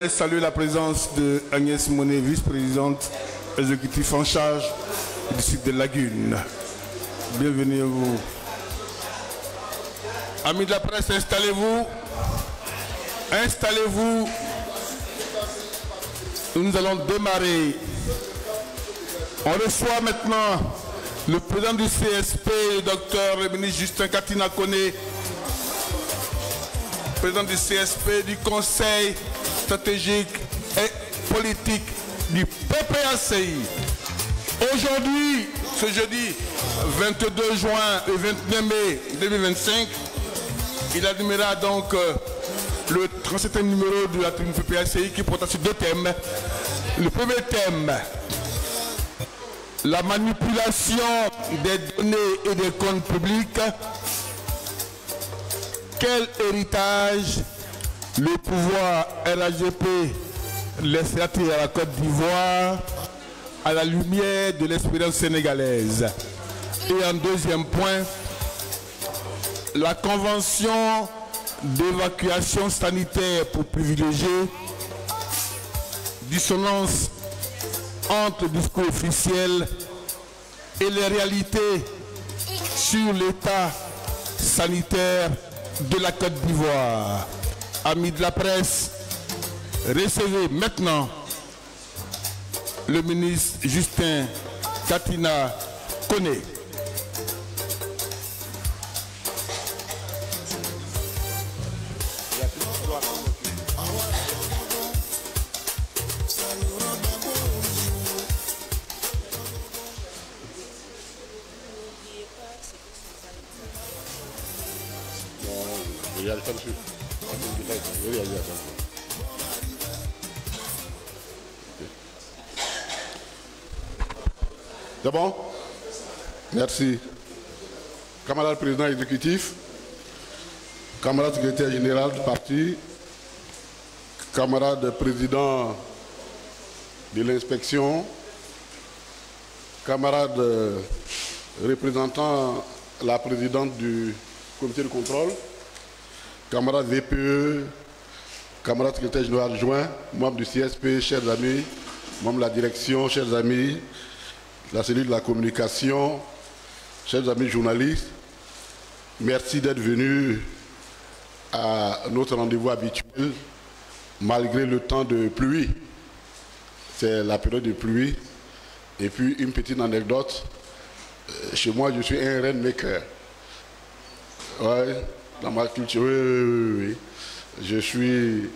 Je salue la présence de Agnès Monet, vice-présidente exécutive en charge du site de Lagune. Bienvenue à vous. Amis de la presse, installez-vous. Installez-vous. Nous allons démarrer. On reçoit maintenant le président du CSP, le docteur le ministre Justin Katina Koné, président du CSP, du Conseil stratégique et politique du PPACI. Aujourd'hui, ce jeudi 22 juin et 29 mai 2025, il animera donc le 37e numéro de la tribune PPACI qui porte sur deux thèmes. Le premier thème, la manipulation des données et des comptes publics. Quel héritage le pouvoir RAGP laisse-t-il à la Côte d'Ivoire à la lumière de l'expérience sénégalaise? Et en deuxième point, la convention d'évacuation sanitaire pour privilégier dissonance entre le discours officiel et les réalités sur l'état sanitaire de la Côte d'Ivoire. Amis de la presse, recevez maintenant le ministre Justin Katina Koné. C'est bon? Merci. Camarade président exécutif, camarade secrétaire général du parti, camarade président de l'inspection, camarade représentant la présidente du comité de contrôle, camarade VPE, camarade secrétaire général adjoint, membre du CSP, chers amis, membre de la direction, chers amis, la cellule de la communication, chers amis journalistes, merci d'être venus à notre rendez-vous habituel malgré le temps de pluie. C'est la période de pluie. Et puis une petite anecdote, chez moi je suis un rainmaker. Ouais, dans ma culture, oui. Je suis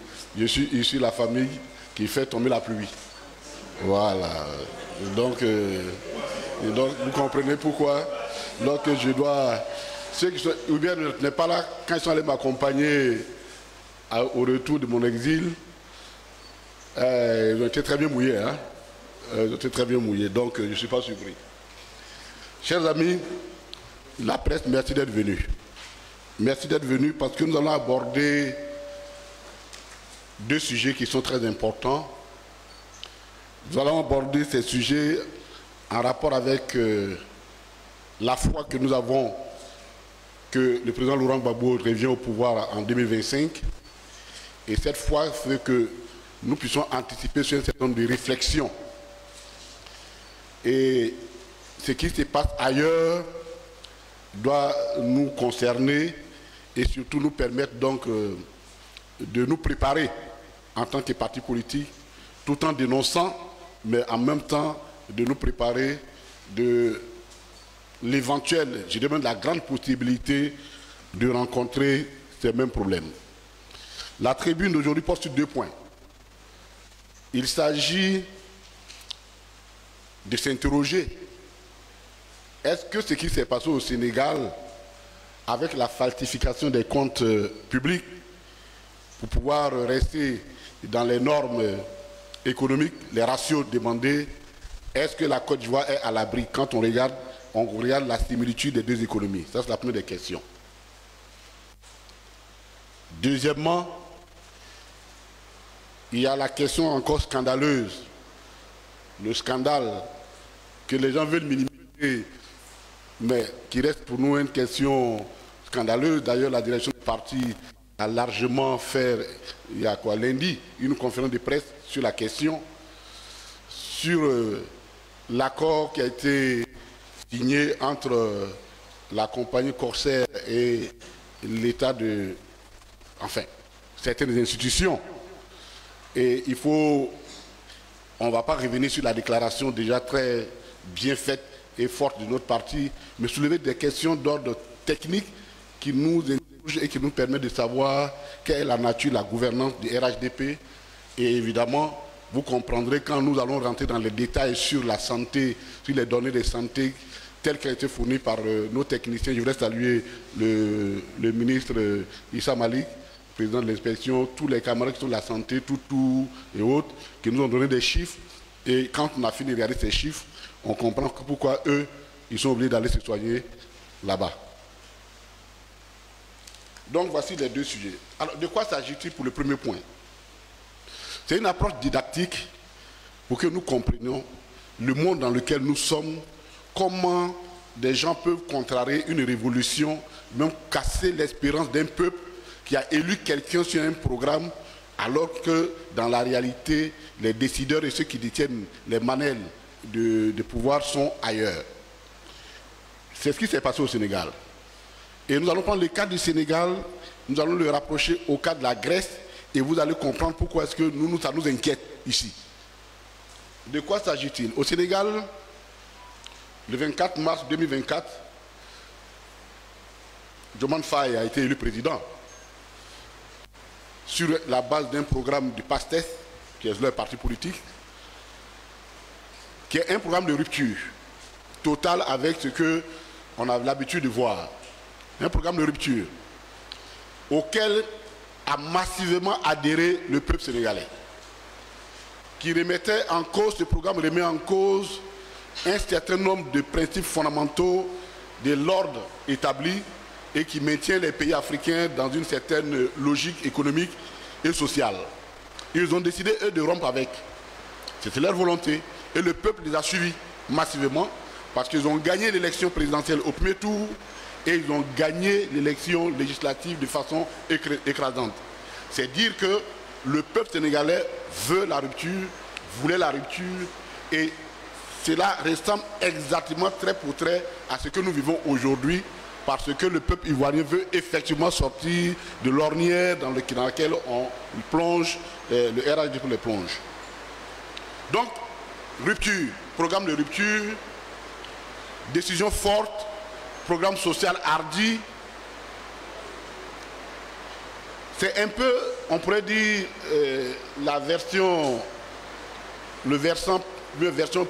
issu de la famille qui fait tomber la pluie. Voilà. Donc, vous comprenez pourquoi, lorsque je dois... Ceux qui sont, ou bien n'est pas là, quand ils sont allés m'accompagner au retour de mon exil, ils ont été très bien mouillés. Hein? Ils ont été très bien mouillés, donc je ne suis pas surpris. Chers amis, la presse, merci d'être venus. Merci d'être venus parce que nous allons aborder deux sujets qui sont très importants. Nous allons aborder ces sujets en rapport avec la foi que nous avons que le président Laurent Gbagbo revient au pouvoir en 2025. Et cette foi fait que nous puissions anticiper sur un certain nombre de réflexions. Et ce qui se passe ailleurs doit nous concerner et surtout nous permettre donc de nous préparer en tant que parti politique tout en dénonçant, mais en même temps de nous préparer de l'éventuelle, je demande la grande possibilité de rencontrer ces mêmes problèmes. La tribune d'aujourd'hui porte sur deux points. Il s'agit de s'interroger. Est-ce que ce qui s'est passé au Sénégal avec la falsification des comptes publics pour pouvoir rester dans les normes économiques, les ratios demandés, est-ce que la Côte d'Ivoire est à l'abri quand on regarde la similitude des deux économies? Ça, c'est la première des questions. Deuxièmement, il y a la question encore scandaleuse, le scandale que les gens veulent minimiser, mais qui reste pour nous une question scandaleuse. D'ailleurs, la direction du parti a largement fait, il y a quoi, lundi, une conférence de presse sur la question, sur l'accord qui a été signé entre la compagnie Corsair et l'État de... Enfin, certaines institutions. Et il faut... On ne va pas revenir sur la déclaration déjà très bien faite et forte de notre parti, mais soulever des questions d'ordre technique qui nous interrogent et qui nous permettent de savoir quelle est la nature, la gouvernance du RHDP. Et évidemment, vous comprendrez quand nous allons rentrer dans les détails sur la santé, sur les données de santé telles qu'elles ont été fournies par nos techniciens. Je voudrais saluer le ministre Issa Malik, président de l'inspection, tous les camarades qui sont de la santé, tout et autres, qui nous ont donné des chiffres. Et quand on a fini de regarder ces chiffres, on comprend pourquoi eux, ils sont obligés d'aller se soigner là-bas. Donc voici les deux sujets. Alors de quoi s'agit-il pour le premier point? C'est une approche didactique pour que nous comprenions le monde dans lequel nous sommes, comment des gens peuvent contrarier une révolution, même casser l'espérance d'un peuple qui a élu quelqu'un sur un programme, alors que dans la réalité, les décideurs et ceux qui détiennent les manelles de pouvoir sont ailleurs. C'est ce qui s'est passé au Sénégal. Et nous allons prendre le cas du Sénégal, nous allons le rapprocher au cas de la Grèce, et vous allez comprendre pourquoi est-ce que ça nous inquiète ici. De quoi s'agit-il? Au Sénégal, le 24 mars 2024, Diomaye Faye a été élu président sur la base d'un programme du PASTEF, qui est leur parti politique, qui est un programme de rupture totale avec ce qu'on a l'habitude de voir. Un programme de rupture auquel a massivement adhéré le peuple sénégalais, qui remettait en cause, ce programme remet en cause un certain nombre de principes fondamentaux de l'ordre établi et qui maintient les pays africains dans une certaine logique économique et sociale. Ils ont décidé, eux, de rompre avec. C'était leur volonté. Et le peuple les a suivis massivement parce qu'ils ont gagné l'élection présidentielle au premier tour et ils ont gagné l'élection législative de façon écrasante. C'est dire que le peuple sénégalais veut la rupture, voulait la rupture, et cela ressemble exactement trait pour trait à ce que nous vivons aujourd'hui, parce que le peuple ivoirien veut effectivement sortir de l'ornière dans laquelle on plonge, le RHDP les plonge. Donc, rupture, programme de rupture, décision forte, programme social hardi. C'est un peu, on pourrait dire, le versant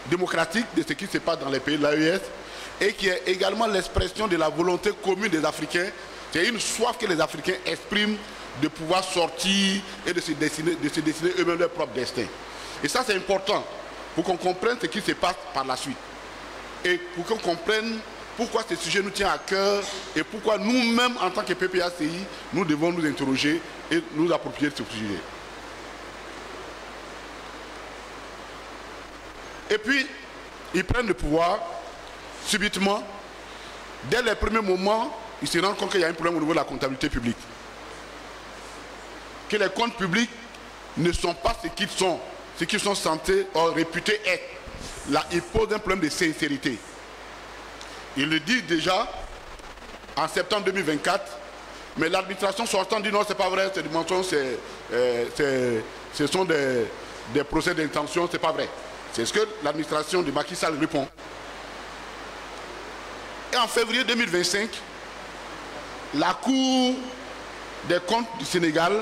démocratique de ce qui se passe dans les pays de l'AES, et qui est également l'expression de la volonté commune des Africains. C'est une soif que les Africains expriment de pouvoir sortir et de se dessiner eux-mêmes leur propre destin. Et ça, c'est important pour qu'on comprenne ce qui se passe par la suite. Et pour qu'on comprenne pourquoi ce sujet nous tient à cœur et pourquoi nous-mêmes, en tant que PPACI, nous devons nous interroger et nous approprier de ce sujet. Et puis, ils prennent le pouvoir subitement. Dès les premiers moments, ils se rendent compte qu'il y a un problème au niveau de la comptabilité publique. Que les comptes publics ne sont pas ce qu'ils sont censés ou réputés être. Là, ils posent un problème de sincérité. Ils le disent déjà en septembre 2024, mais l'administration sortante dit non, c'est pas vrai, c'est du mensonge, ce sont des procès d'intention, c'est pas vrai. C'est ce que l'administration de Macky Sall répond. Et en février 2025, la Cour des comptes du Sénégal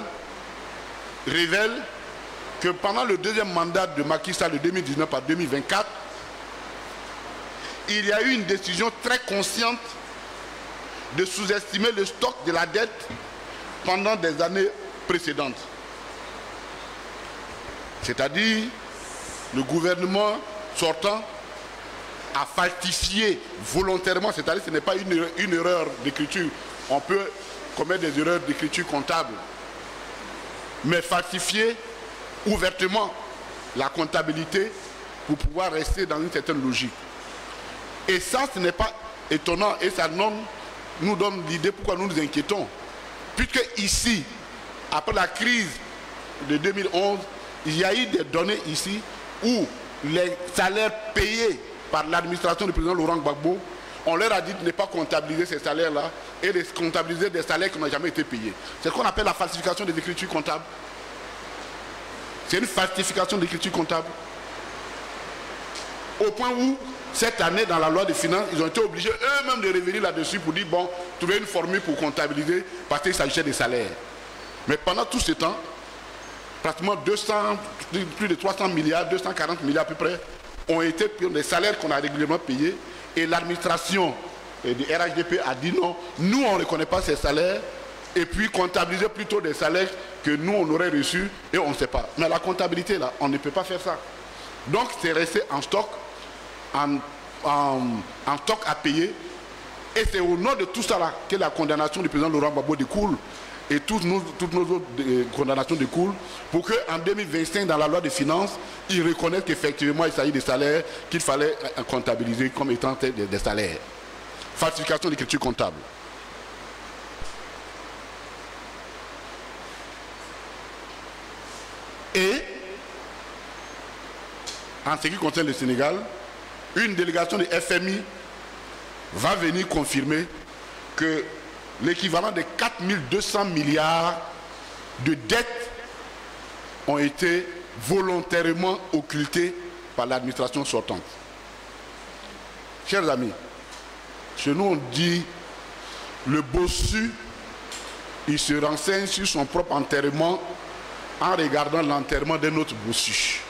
révèle que pendant le deuxième mandat de Macky Sall de 2019 à 2024, il y a eu une décision très consciente de sous-estimer le stock de la dette pendant des années précédentes. C'est-à-dire, le gouvernement sortant a falsifié volontairement, c'est-à-dire ce n'est pas une erreur d'écriture. On peut commettre des erreurs d'écriture comptable, mais falsifier ouvertement la comptabilité pour pouvoir rester dans une certaine logique. Et ça, ce n'est pas étonnant et ça nous donne l'idée pourquoi nous nous inquiétons. Puisque ici, après la crise de 2011, il y a eu des données ici où les salaires payés par l'administration du président Laurent Gbagbo, on leur a dit de ne pas comptabiliser ces salaires-là et de comptabiliser des salaires qui n'ont jamais été payés. C'est ce qu'on appelle la falsification des écritures comptables. C'est une falsification d'écriture comptable. Au point où, cette année, dans la loi des finances, ils ont été obligés eux-mêmes de revenir là-dessus pour dire, bon, trouver une formule pour comptabiliser parce qu'il s'agissait des salaires. Mais pendant tout ce temps, pratiquement plus de 300 milliards, 240 milliards à peu près, ont été des salaires qu'on a régulièrement payés. Et l'administration du RHDP a dit non, nous on ne reconnaît pas ces salaires, et puis comptabiliser plutôt des salaires que nous on aurait reçus et on ne sait pas. Mais la comptabilité là, on ne peut pas faire ça. Donc c'est resté en stock, en stock à payer. Et c'est au nom de tout ça là que la condamnation du président Laurent Gbagbo découle. Et toutes nos autres condamnations découlent pour qu'en 2025, dans la loi des finances, ils reconnaissent qu'effectivement il s'agit des salaires qu'il fallait comptabiliser comme étant des salaires. Falsification d'écriture comptable. Et, en ce qui concerne le Sénégal, une délégation du FMI va venir confirmer que l'équivalent de 4200 milliards de dettes ont été volontairement occultés par l'administration sortante. Chers amis, chez nous on dit le bossu, il se renseigne sur son propre enterrement en regardant l'enterrement d'un autre bossu.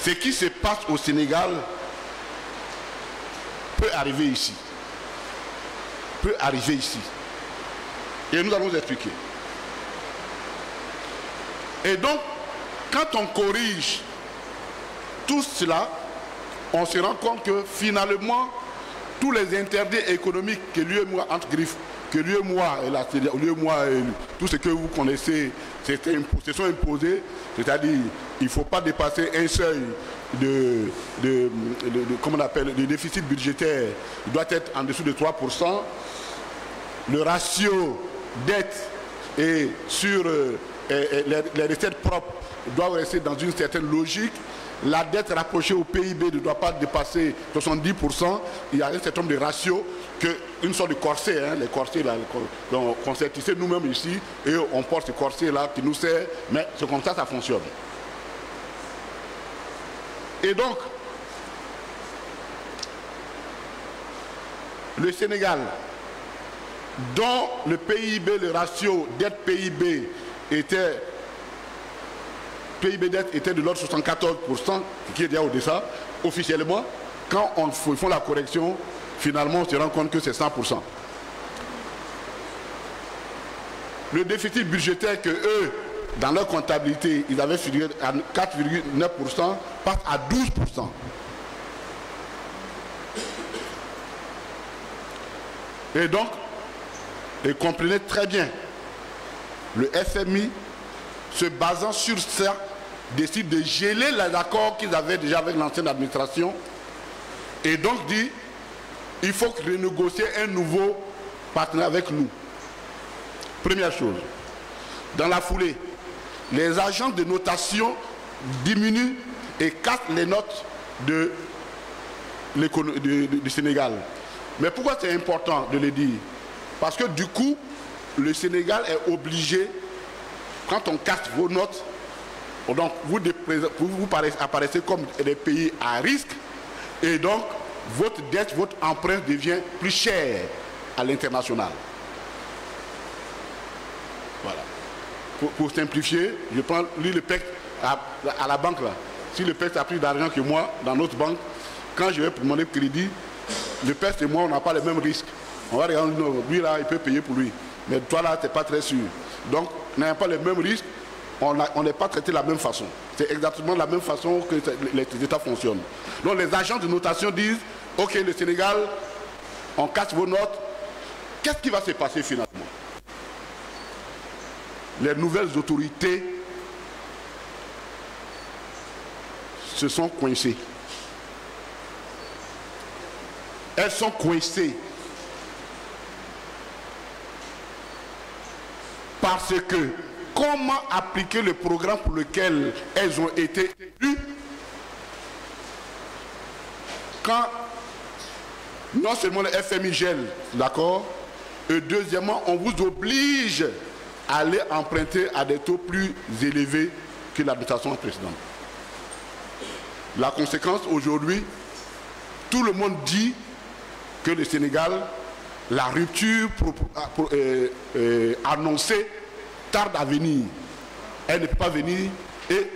Ce qui se passe au Sénégal peut arriver ici. Peut arriver ici. Et nous allons vous expliquer. Et donc, quand on corrige tout cela, on se rend compte que finalement, tous les interdits économiques que l'UEMOA, entre griffes, que l'UEMOA et tout ce que vous connaissez, se sont imposés, c'est-à-dire il ne faut pas dépasser un seuil comment on appelle, de déficit budgétaire, il doit être en dessous de 3%. Le ratio dette et sur les recettes propres doivent rester dans une certaine logique. La dette rapprochée au PIB ne doit pas dépasser 70%. Il y a un certain nombre de ratios, une sorte de corset, hein, les corsets là, qu'on s'est tissé nous-mêmes ici, et on porte ce corset là qui nous sert, mais c'est comme ça fonctionne. Et donc, le Sénégal, dont le PIB, le ratio dette-PIB était dette était de l'ordre 74%, qui est déjà au-dessus, officiellement, quand on fait la correction, finalement on se rend compte que c'est 100%. Le déficit budgétaire que eux, dans leur comptabilité, ils avaient figuré à 4,9%, passe à 12%. Et donc, et comprenez très bien, le FMI, se basant sur ça, décide de geler les accords qu'ils avaient déjà avec l'ancienne administration et donc dit il faut renégocier un nouveau partenaire avec nous. Première chose, dans la foulée, les agences de notation diminuent et cassent les notes du Sénégal. Mais pourquoi c'est important de le dire? Parce que du coup, le Sénégal est obligé, quand on casse vos notes, donc vous apparaissez comme des pays à risque, et donc votre dette, votre emprunt devient plus cher à l'international. Voilà. Pour simplifier, je prends lui le PEC à la banque là. Si le PEC a plus d'argent que moi dans notre banque, quand je vais demander crédit, le PEC et moi on n'a pas les mêmes risques. On va regarder, lui là il peut payer pour lui, mais toi là t'es pas très sûr. Donc on n'a pas les mêmes risques, on n'est pas traité de la même façon. C'est exactement la même façon que les États fonctionnent. Donc les agents de notation disent, ok le Sénégal, on casse vos notes, qu'est-ce qui va se passer finalement? Les nouvelles autorités se sont coincées. Elles sont coincées. Parce que comment appliquer le programme pour lequel elles ont été élues quand non seulement le FMI gèle, d'accord, et deuxièmement, on vous oblige à aller emprunter à des taux plus élevés que l'administration précédente. La conséquence, aujourd'hui, tout le monde dit que le Sénégal, la rupture annoncée tarde à venir. Elle ne peut pas venir. Et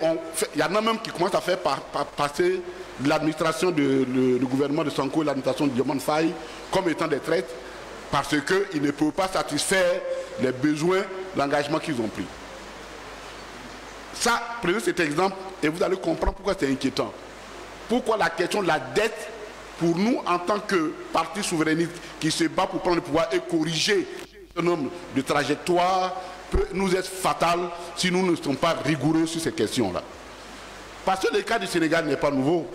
il y en a même qui commencent à faire passer l'administration du gouvernement de Sonko et l'administration de Diomaye Faye comme étant des traites parce qu'ils ne peuvent pas satisfaire les besoins, l'engagement qu'ils ont pris. Ça, prenez cet exemple et vous allez comprendre pourquoi c'est inquiétant. Pourquoi la question de la dette, pour nous, en tant que parti souverainiste qui se bat pour prendre le pouvoir et corriger ce nombre de trajectoires, peut nous être fatale si nous ne sommes pas rigoureux sur ces questions-là. Parce que le cas du Sénégal n'est pas nouveau.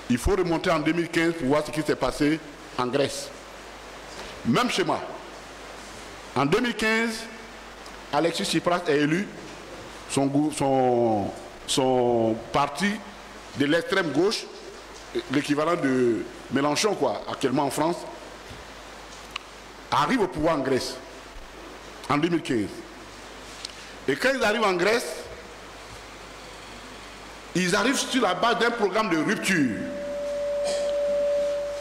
Il faut remonter en 2015 pour voir ce qui s'est passé en Grèce. Même schéma. En 2015, Alexis Tsipras est élu, son parti de l'extrême gauche, l'équivalent de Mélenchon, quoi, actuellement en France, arrive au pouvoir en Grèce, en 2015. Et quand ils arrivent en Grèce, ils arrivent sur la base d'un programme de rupture.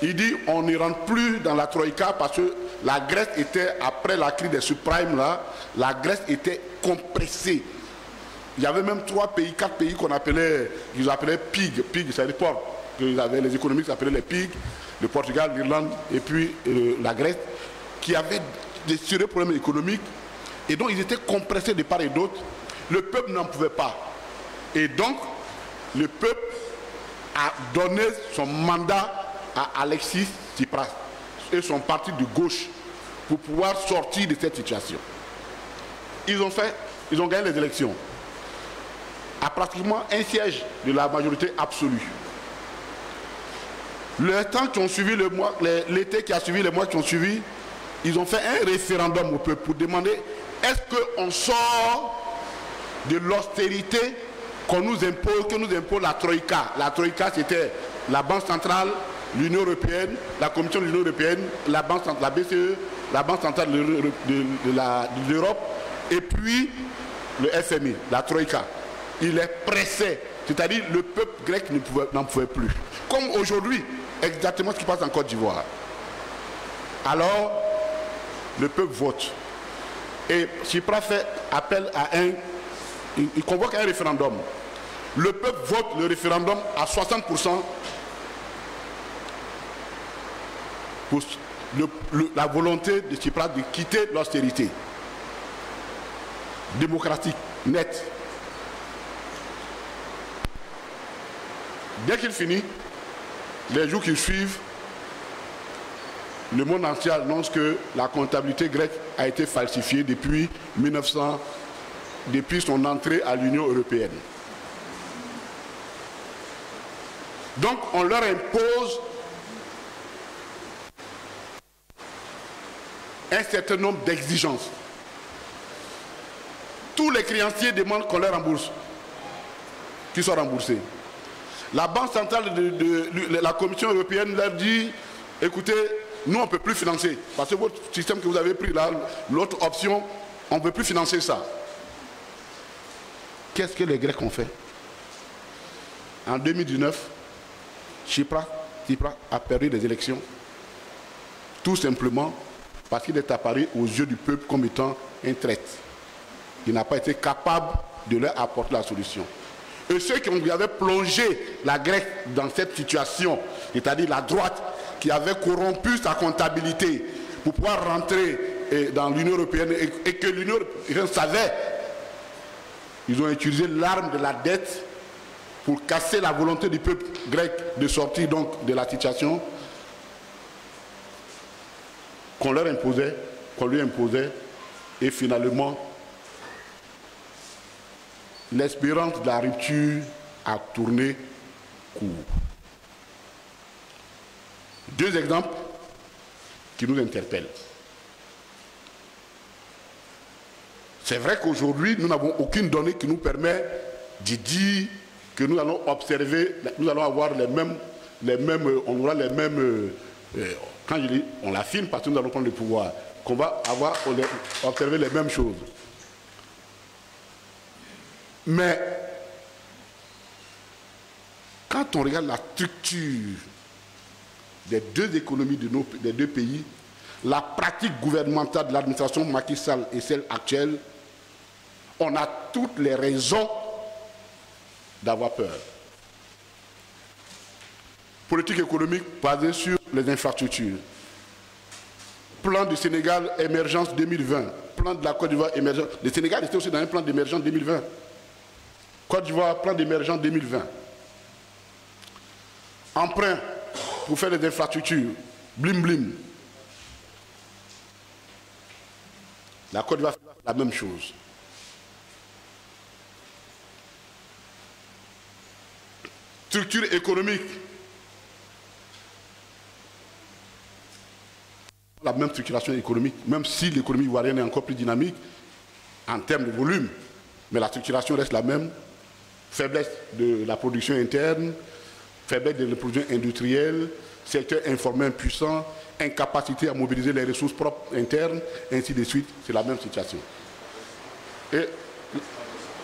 Il dit on ne rentre plus dans la Troïka parce que la Grèce était, après la crise des subprimes là, la Grèce était compressée. Il y avait même 4 pays qu'on appelait, qu'ils appelaient PIG. PIG, c'est les ports. Les économistes appelaient les PIG, le Portugal, l'Irlande et puis la Grèce, qui avaient des sérieux problèmes économiques. Et donc ils étaient compressés de part et d'autre. Le peuple n'en pouvait pas. Et donc, le peuple a donné son mandat à Alexis Tsipras et son parti de gauche pour pouvoir sortir de cette situation. Ils ont gagné les élections à pratiquement un siège de la majorité absolue. Le temps qui ont suivi l'été qui a suivi, les mois qui ont suivi, ils ont fait un référendum au peuple pour demander est-ce qu'on sort de l'austérité qu'on nous impose, que nous impose la Troïka. La Troïka, c'était la Banque centrale, l'Union européenne, la Commission de l'Union européenne, la BCE, la Banque centrale de l'Europe, et puis le FMI, la Troïka. Il est pressé, c'est-à-dire le peuple grec n'en pouvait plus. Comme aujourd'hui, exactement ce qui passe en Côte d'Ivoire. Alors, le peuple vote. Et Tsipras fait appel à il convoque un référendum. Le peuple vote le référendum à 60% pour la volonté de Tsipras de quitter l'austérité. Démocratique, nette. Dès qu'il finit, les jours qui suivent, le monde entier annonce que la comptabilité grecque a été falsifiée depuis 1900, depuis son entrée à l'Union européenne. Donc on leur impose un certain nombre d'exigences. Tous les créanciers demandent qu'on leur rembourse, qu'ils soient remboursés. La Banque centrale de la Commission européenne leur dit, écoutez, nous on ne peut plus financer, parce que votre système que vous avez pris là, l'autre option, on ne peut plus financer ça. Qu'est-ce que les Grecs ont fait? En 2019, Tsipras a perdu les élections, tout simplement parce qu'il est apparu aux yeux du peuple comme étant un traître. Il n'a pas été capable de leur apporter la solution. Et ceux qui avaient plongé la Grèce dans cette situation, c'est-à-dire la droite, qui avait corrompu sa comptabilité pour pouvoir rentrer dans l'Union européenne et que l'Union européenne savait, ils ont utilisé l'arme de la dette pour casser la volonté du peuple grec de sortir donc de la situation qu'on leur imposait, qu'on lui imposait, et finalement l'espérance de la rupture a tourné court. Deux exemples qui nous interpellent. C'est vrai qu'aujourd'hui, nous n'avons aucune donnée qui nous permet de dire que nous allons observer, nous allons avoir on aura les mêmes, quand je dis, on l'affirme parce que nous allons prendre le pouvoir, qu'on va observer les mêmes choses. Mais, quand on regarde la structure des deux économies des deux pays, la pratique gouvernementale de l'administration Macky Sall et celle actuelle, on a toutes les raisons d'avoir peur. Politique économique basée sur les infrastructures. Plan du Sénégal émergence 2020. Plan de la Côte d'Ivoire émergence. Le Sénégal était aussi dans un plan d'émergence 2020. Côte d'Ivoire, plan d'émergence 2020. Emprunt pour faire des infrastructures. Blim blim. La Côte d'Ivoire fait la même chose. Structure économique. La même structuration économique, même si l'économie ivoirienne est encore plus dynamique en termes de volume, mais la structuration reste la même. Faiblesse de la production interne, faiblesse de la production industrielle, secteur informel puissant, incapacité à mobiliser les ressources propres internes, ainsi de suite, c'est la même situation. Et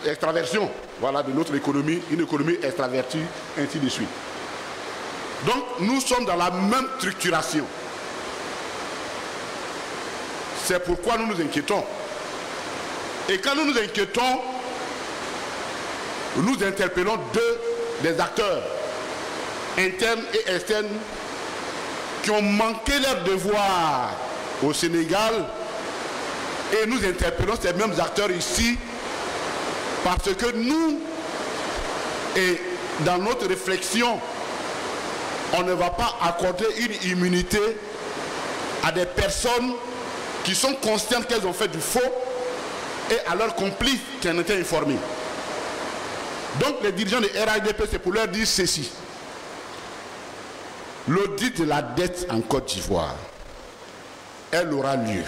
extraversion, voilà, de notre économie, une économie extravertie, ainsi de suite. Donc, nous sommes dans la même structuration. C'est pourquoi nous nous inquiétons. Et quand nous nous inquiétons, nous interpellons des acteurs internes et externes qui ont manqué leur devoir au Sénégal, et nous interpellons ces mêmes acteurs ici parce que nous, et dans notre réflexion, on ne va pas accorder une immunité à des personnes qui sont conscientes qu'elles ont fait du faux et à leurs complices qui en étaient informés. Donc les dirigeants de RAIDP, c'est pour leur dire ceci. L'audit de la dette en Côte d'Ivoire, elle aura lieu.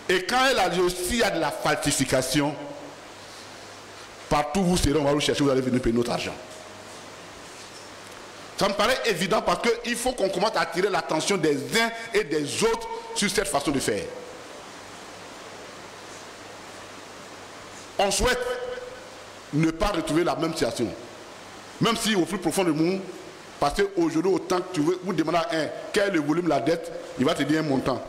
Et quand elle a lieu, s'il y a de la falsification, partout où vous serez, on va vous chercher, vous allez venir payer notre argent. Ça me paraît évident parce qu'il faut qu'on commence à attirer l'attention des uns et des autres sur cette façon de faire. On souhaite ne pas retrouver la même situation. Même si au plus profond de nous, parce qu'aujourd'hui, autant que tu veux, vous demandez à un quel est le volume de la dette, il va te dire un montant.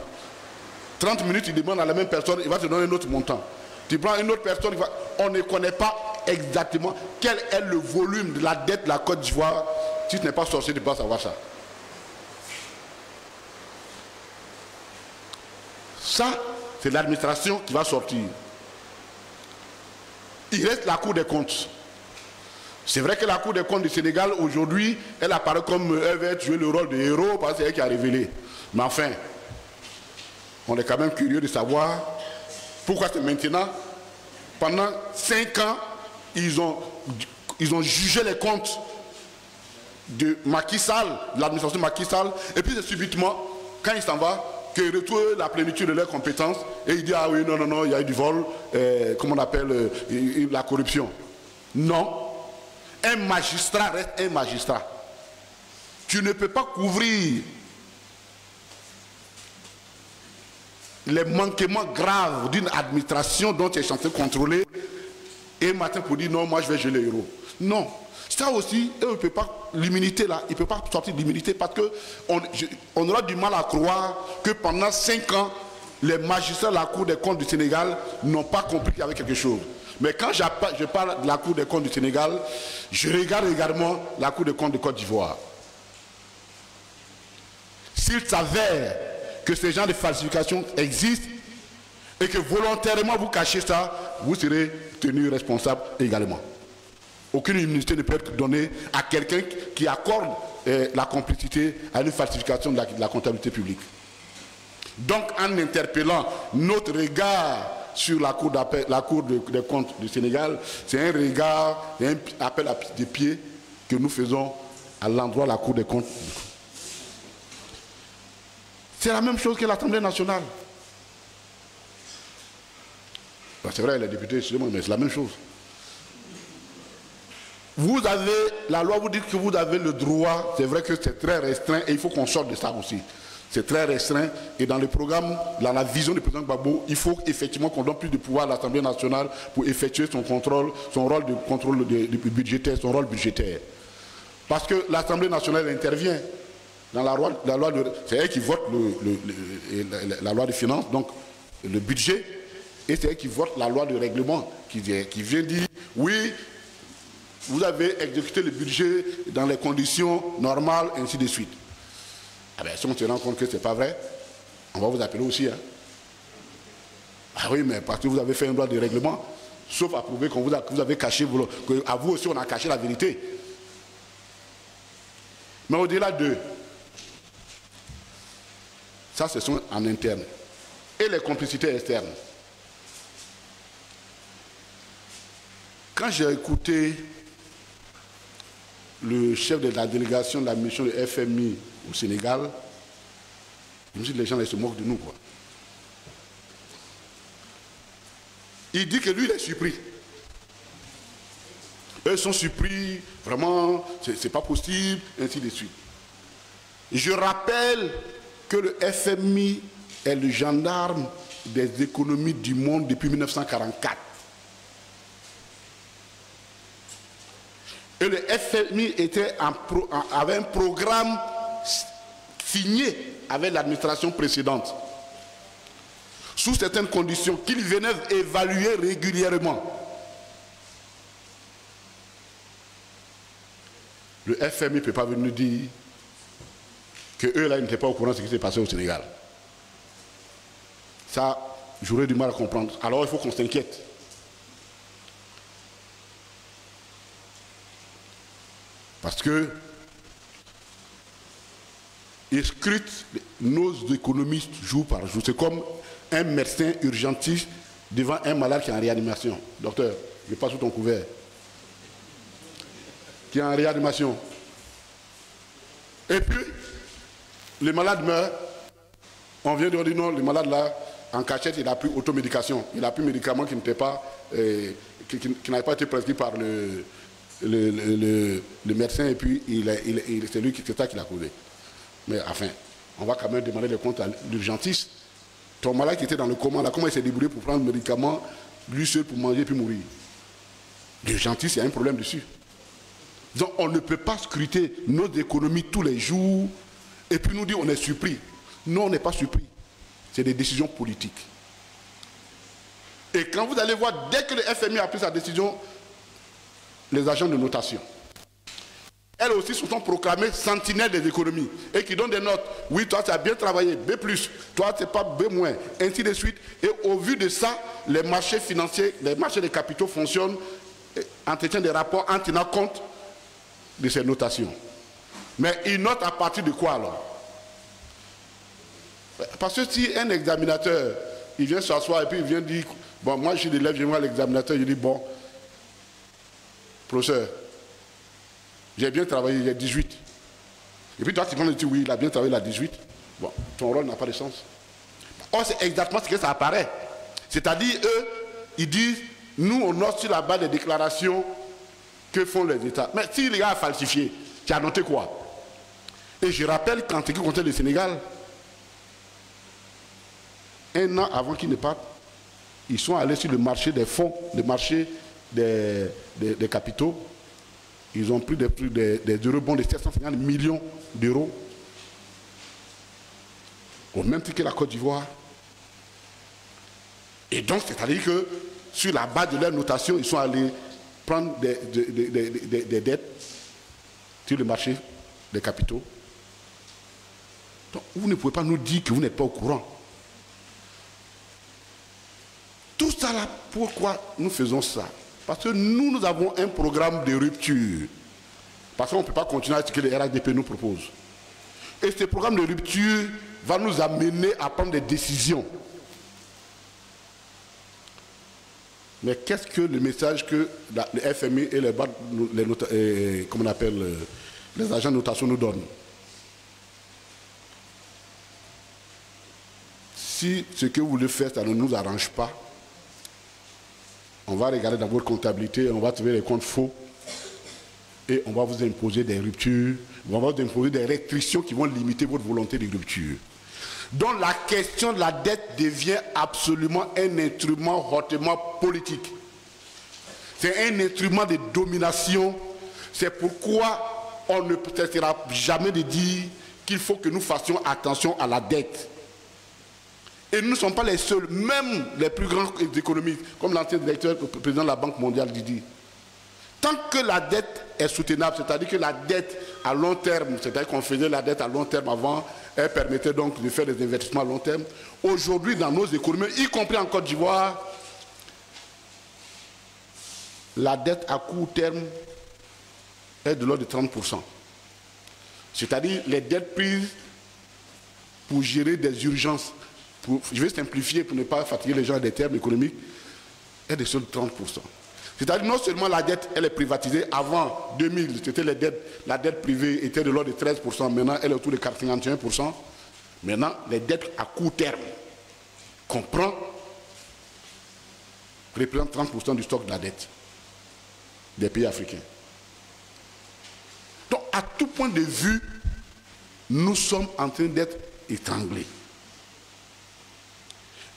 30 minutes, il demande à la même personne, il va te donner un autre montant. Tu prends une autre personne, on ne connaît pas exactement quel est le volume de la dette de la Côte d'Ivoire. Si tu n'es pas sorcier, tu ne peux pas savoir ça. Ça, c'est l'administration qui va sortir. Il reste la Cour des comptes. C'est vrai que la Cour des comptes du Sénégal, aujourd'hui, elle apparaît comme elle va jouer le rôle de héros parce que c'est elle qui a révélé. Mais enfin, on est quand même curieux de savoir pourquoi c'est maintenant. Pendant 5 ans, ils ont jugé les comptes de Macky Sall, de l'administration Macky Sall, et puis subitement, quand il s'en va, qu'ils retrouvent la plénitude de leurs compétences, et il dit, ah oui, non, non, non, il y a eu du vol, comment on appelle, la corruption. Non, un magistrat reste un magistrat. Tu ne peux pas couvrir les manquements graves d'une administration dont tu es censé contrôler, et matin pour dire, non, moi je vais geler les héros. Non. Ça aussi, on ne peut pas, l'immunité là, il ne peut pas sortir de l'immunité parce qu'on aura du mal à croire que pendant 5 ans, les magistrats de la Cour des comptes du Sénégal n'ont pas compris qu'il y avait quelque chose. Mais quand je parle de la Cour des comptes du Sénégal, je regarde également la Cour des comptes de Côte d'Ivoire. S'il s'avère que ces genres de falsifications existent et que volontairement vous cachez ça, vous serez tenu responsable également. Aucune immunité ne peut être donnée à quelqu'un qui accorde la complicité à une falsification de la comptabilité publique. Donc, en interpellant notre regard sur la Cour des comptes du Sénégal, c'est un regard, un appel à des pieds que nous faisons à l'endroit de la Cour des comptes. C'est la même chose que l'Assemblée nationale. C'est vrai, les députés, excusez-moi, mais c'est la même chose. Vous avez, la loi vous dit que vous avez le droit, c'est vrai que c'est très restreint et il faut qu'on sorte de ça aussi. C'est très restreint et dans le programme, dans la vision du président Gbagbo, il faut effectivement qu'on donne plus de pouvoir à l'Assemblée nationale pour effectuer son contrôle, son rôle de contrôle budgétaire, son rôle budgétaire. Parce que l'Assemblée nationale intervient dans la loi de... C'est elle qui vote la loi de finances, donc le budget, et c'est elle qui vote la loi de règlement, qui vient dire, oui, vous avez exécuté le budget dans les conditions normales, ainsi de suite. Ah ben, si on se rend compte que ce n'est pas vrai, on va vous appeler aussi. Hein. Ah oui, mais parce que vous avez fait une loi de règlement, sauf à prouver que vous avez caché, qu'à vous aussi on a caché la vérité. Mais au-delà de ça, ce sont en interne. Et les complicités externes. Quand j'ai écouté le chef de la délégation de la mission de FMI au Sénégal, je me suis dit, les gens ils se moquent de nous, quoi. Il dit que lui, il est surpris. Eux sont surpris, vraiment, c'est pas possible, ainsi de suite. Je rappelle que le FMI est le gendarme des économies du monde depuis 1944. Et le FMI avait un programme signé avec l'administration précédente, sous certaines conditions qu'il venait évaluer régulièrement. Le FMI ne peut pas venir dire qu'eux là, ils n'étaient pas au courant de ce qui s'est passé au Sénégal. Ça, j'aurais du mal à comprendre. Alors il faut qu'on s'inquiète. Parce que ils scrutent nos économistes jour par jour. C'est comme un médecin urgentiste devant un malade qui est en réanimation. Docteur, je passe sous ton couvert. Qui est en réanimation. Et puis, le malade meurt. On vient de dire non, le malade là, en cachette, il n'a plus automédication. Il n'a plus de médicaments qui n'étaient pas, qui n'avaient pas été prescrits par le médecin, et puis c'est ça qui l'a causé. Mais enfin, on va quand même demander les comptes à l'urgentiste. Ton malade qui était dans le coma, là, comment il s'est débrouillé pour prendre le médicament, lui seul pour manger et puis mourir? L'urgentiste, il y a un problème dessus. Donc on ne peut pas scruter nos économies tous les jours et puis nous dire on est surpris. Non, on n'est pas surpris. C'est des décisions politiques. Et quand vous allez voir, dès que le FMI a pris sa décision, les agents de notation, elles aussi se sont proclamées sentinelles des économies et qui donnent des notes. Oui, toi, tu as bien travaillé, B+, toi, c'est pas B-, ainsi de suite. Et au vu de ça, les marchés financiers, les marchés des capitaux fonctionnent, entretiennent des rapports en tenant compte de ces notations. Mais ils notent à partir de quoi alors? Parce que si un examinateur, il vient s'asseoir et puis il vient dire, bon, moi je suis l'élève, je vois l'examinateur, je dis, bon, professeur, j'ai bien travaillé, il y a 18. Et puis toi, tu vas me dire, oui, il a bien travaillé, il a 18. Bon, ton rôle n'a pas de sens. Or, c'est exactement ce que ça apparaît. C'est-à-dire, eux, ils disent, nous, on note sur la base des déclarations que font les États. Mais si les gars a falsifié, tu as noté quoi? Et je rappelle qu'en ce qui concerne le Sénégal, un an avant qu'ils ne partent, ils sont allés sur le marché des fonds, le marché des capitaux. Ils ont pris des eurobonds de 750 millions d'euros, au même titre que la Côte d'Ivoire. Et donc, c'est-à-dire que sur la base de leur notation, ils sont allés prendre des dettes sur le marché des capitaux. Donc, vous ne pouvez pas nous dire que vous n'êtes pas au courant. Tout ça là, pourquoi nous faisons ça? Parce que nous avons un programme de rupture. Parce qu'on ne peut pas continuer à ce que le RHDP nous propose. Et ce programme de rupture va nous amener à prendre des décisions. Mais qu'est-ce que le message que le FMI et les agents de notation nous donnent? Si ce que vous voulez faire, ça ne nous arrange pas, On va regarder dans votre comptabilité, on va trouver les comptes faux et on va vous imposer des ruptures, on va vous imposer des restrictions qui vont limiter votre volonté de rupture. Donc la question de la dette devient absolument un instrument hautement politique. C'est un instrument de domination. C'est pourquoi on ne cessera jamais de dire qu'il faut que nous fassions attention à la dette. Et nous ne sommes pas les seuls, même les plus grands économistes, comme l'ancien directeur, le président de la Banque mondiale dit. Tant que la dette est soutenable, c'est-à-dire que la dette à long terme, c'est-à-dire qu'on faisait la dette à long terme avant, elle permettait donc de faire des investissements à long terme. Aujourd'hui, dans nos économies, y compris en Côte d'Ivoire, la dette à court terme est de l'ordre de 30%. C'est-à-dire les dettes prises pour gérer des urgences. Je vais simplifier pour ne pas fatiguer les gens des termes économiques, est de seulement 30%. C'est-à-dire non seulement la dette, elle est privatisée. Avant 2000, c'était la dette privée était de l'ordre de 13%. Maintenant, elle est autour de 51%. Maintenant, les dettes à court terme qu'on prend représentent 30% du stock de la dette des pays africains. Donc, à tout point de vue, nous sommes en train d'être étranglés.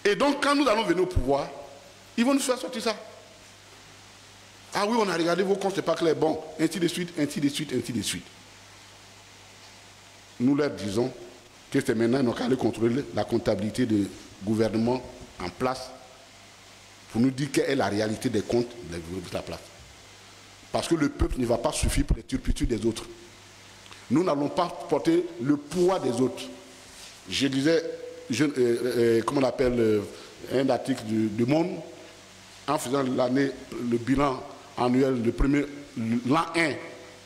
Et donc, quand nous allons venir au pouvoir, ils vont nous faire sortir ça. Ah oui, on a regardé vos comptes, c'est pas clair. Bon, ainsi de suite, ainsi de suite, ainsi de suite. Nous leur disons que c'est maintenant, ils n'ont qu'à aller contrôler la comptabilité du gouvernement en place pour nous dire quelle est la réalité des comptes de la place. Parce que le peuple ne va pas suffire pour les turpitudes des autres. Nous n'allons pas porter le poids des autres. Je disais, comment on appelle, un article du Monde, en faisant l'année, le bilan annuel, l'an 1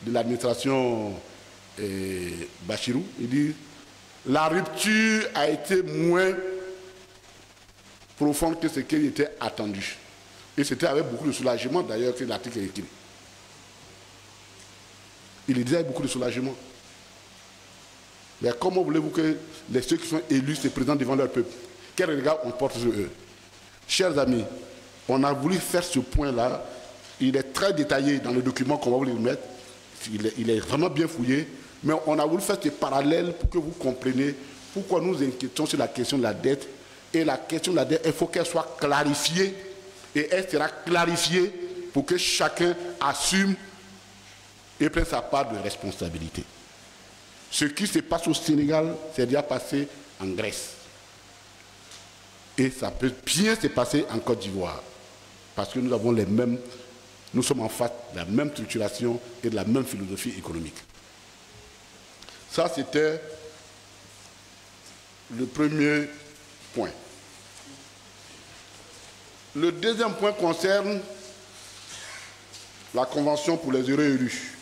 de l'administration Bachirou, il dit la rupture a été moins profonde que ce qui était attendu. Et c'était avec beaucoup de soulagement d'ailleurs que l'article est écrit. Il le disait avec beaucoup de soulagement. Mais comment voulez-vous que ceux qui sont élus se présentent devant leur peuple? Quel regard on porte sur eux? Chers amis, on a voulu faire ce point-là. Il est très détaillé dans le document qu'on va vous remettre. Il est vraiment bien fouillé. Mais on a voulu faire ce parallèle pour que vous compreniez pourquoi nous inquiétons sur la question de la dette. Et la question de la dette, il faut qu'elle soit clarifiée. Et elle sera clarifiée pour que chacun assume et prenne sa part de responsabilité. Ce qui se passe au Sénégal, c'est déjà passé en Grèce. Et ça peut bien se passer en Côte d'Ivoire. Parce que nous avons les mêmes, nous sommes en face de la même structuration et de la même philosophie économique. Ça, c'était le premier point. Le deuxième point concerne la Convention pour les heureux élus.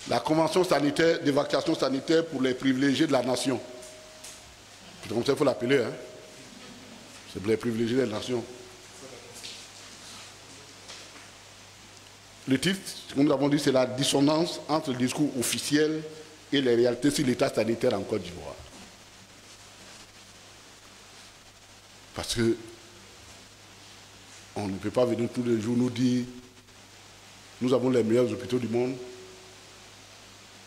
La convention sanitaire, d'évacuation sanitaire pour les privilégiés de la nation. C'est comme ça qu'il faut l'appeler. Hein? C'est pour les privilégiés de la nation. Le titre, comme nous avons dit, c'est la dissonance entre le discours officiel et les réalités sur l'état sanitaire en Côte d'Ivoire. Parce que on ne peut pas venir tous les jours nous dire nous avons les meilleurs hôpitaux du monde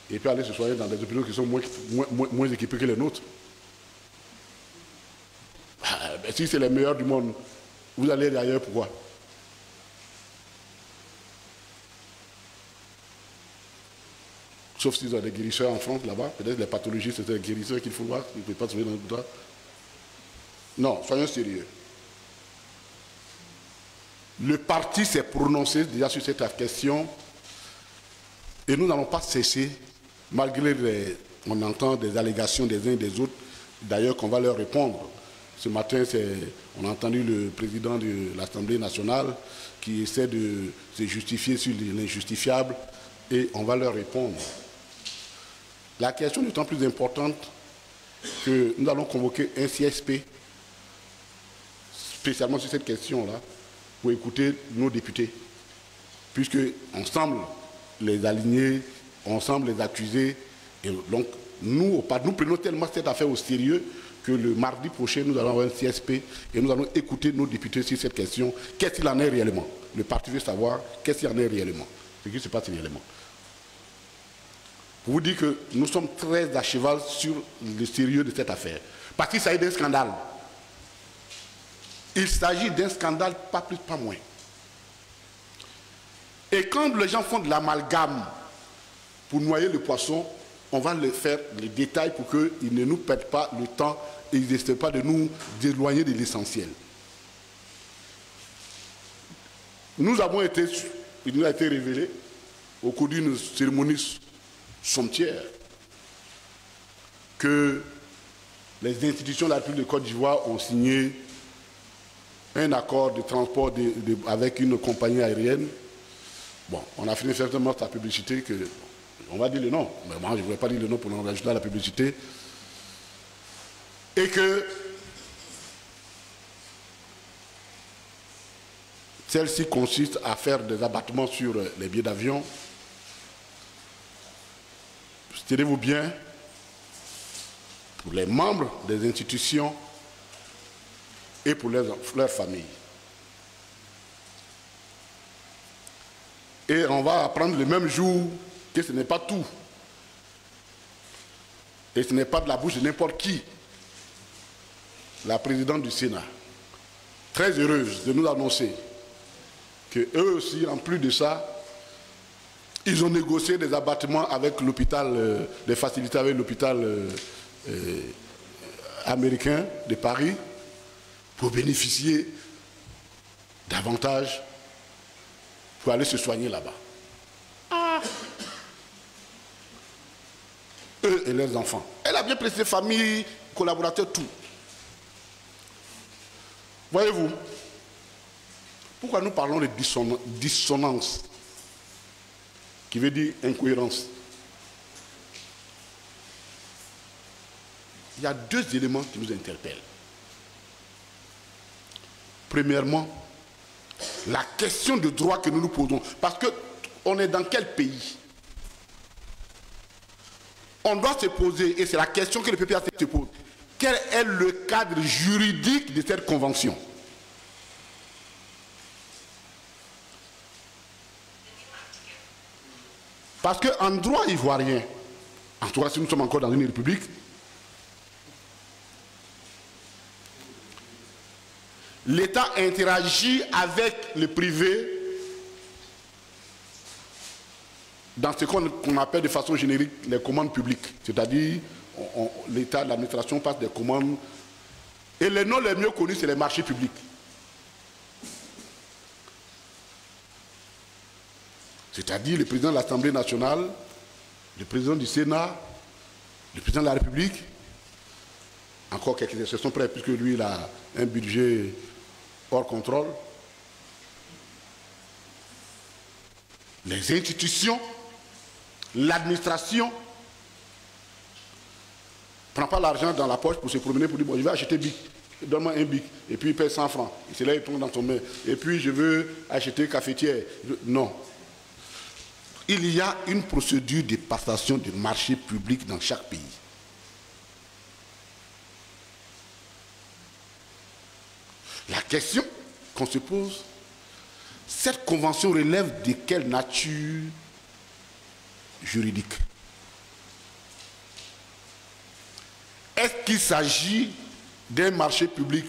et puis aller se soigner dans des hôpitaux qui sont moins équipés que les nôtres. Ben, si c'est les meilleurs du monde, vous allez ailleurs, pourquoi? Sauf s'ils ont des guérisseurs en France, là-bas. Peut-être les pathologies, c'est des guérisseurs qu'il faut voir. Ils ne peuvent pas trouver dans le bouton. Non, soyons sérieux. Le parti s'est prononcé déjà sur cette question et nous n'allons pas cesser, malgré on entend des allégations des uns et des autres, d'ailleurs qu'on va leur répondre. Ce matin, on a entendu le président de l'Assemblée nationale qui essaie de se justifier sur l'injustifiable et on va leur répondre. La question est d'autant plus importante que nous allons convoquer un CSP spécialement sur cette question-là pour écouter nos députés, puisque ensemble, les aligner, ensemble les accuser. Et donc, nous prenons tellement cette affaire au sérieux que le mardi prochain, nous allons avoir un CSP et nous allons écouter nos députés sur cette question. Qu'est-ce qu'il en est réellement? Le parti veut savoir qu'est-ce qu'il en est réellement, ce qui se passe réellement. Pour vous dire que nous sommes très à cheval sur le sérieux de cette affaire. Parce qu'il s'agit d'un scandale. Il s'agit d'un scandale, pas plus, pas moins. Et quand les gens font de l'amalgame pour noyer le poisson, on va leur faire les détails pour qu'ils ne nous perdent pas le temps et ils n'essaient pas de nous éloigner de l'essentiel. Il nous a été révélé au cours d'une cérémonie somptuaire que les institutions de la République de Côte d'Ivoire ont signé un accord de transport avec une compagnie aérienne. Bon, on a fini certainement sa publicité que, on va dire le nom, mais moi je ne voulais pas dire le nom pour l'enregistrer à la publicité, et que celle-ci consiste à faire des abattements sur les billets d'avion. Tenez-vous bien, pour les membres des institutions et pour leurs familles. Et on va apprendre le même jour que ce n'est pas tout. Et ce n'est pas de la bouche de n'importe qui. La présidente du Sénat, très heureuse de nous annoncer qu'eux aussi, en plus de ça, ils ont négocié des abattements avec l'hôpital, des facilités avec l'hôpital américain de Paris pour bénéficier davantage pour aller se soigner là-bas. Ah. Eux et leurs enfants. Elle a bien pressé famille, collaborateurs, tout. Voyez-vous, pourquoi nous parlons de dissonance, qui veut dire incohérence? Il y a deux éléments qui nous interpellent. Premièrement, la question de droit que nous nous posons. Parce qu'on est dans quel pays? On doit se poser, et c'est la question que le PPAC se pose, quel est le cadre juridique de cette convention? Parce qu'en droit ivoirien, en tout cas si nous sommes encore dans une république, l'État interagit avec le privé dans ce qu'on appelle de façon générique les commandes publiques. C'est-à-dire, l'État, l'administration passe des commandes. Et les noms les mieux connus, c'est les marchés publics. C'est-à-dire le président de l'Assemblée nationale, le président du Sénat, le président de la République, encore quelques exceptions près, puisque lui, il a un budget hors contrôle. Les institutions, l'administration, ne prend pas l'argent dans la poche pour se promener, pour dire, bon, je vais acheter bic, donne-moi un bic, et puis il paie 100 francs, et c'est là il tombe dans son main, et puis je veux acheter cafetière. Non. Il y a une procédure de passation de marché public dans chaque pays. La question qu'on se pose, cette convention relève de quelle nature juridique? Est-ce qu'il s'agit d'un marché public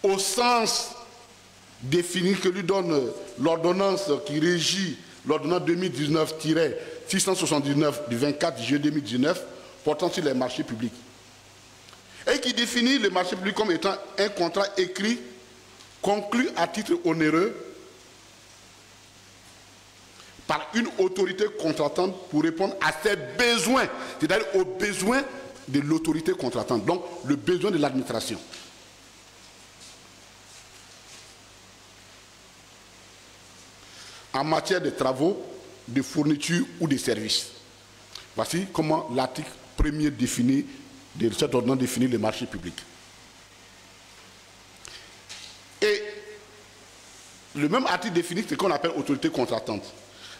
au sens défini que lui donne l'ordonnance qui régit l'ordonnance 2019-679 du 24 juillet 2019 portant sur les marchés publics, et qui définit le marché public comme étant un contrat écrit conclu à titre onéreux par une autorité contractante pour répondre à ses besoins, c'est-à-dire aux besoins de l'autorité contractante, donc le besoin de l'administration. En matière de travaux, de fournitures ou de services. Voici comment l'article 1er définit, de cette ordonnance définit le marché public. Et le même article définit ce qu'on appelle autorité contractante.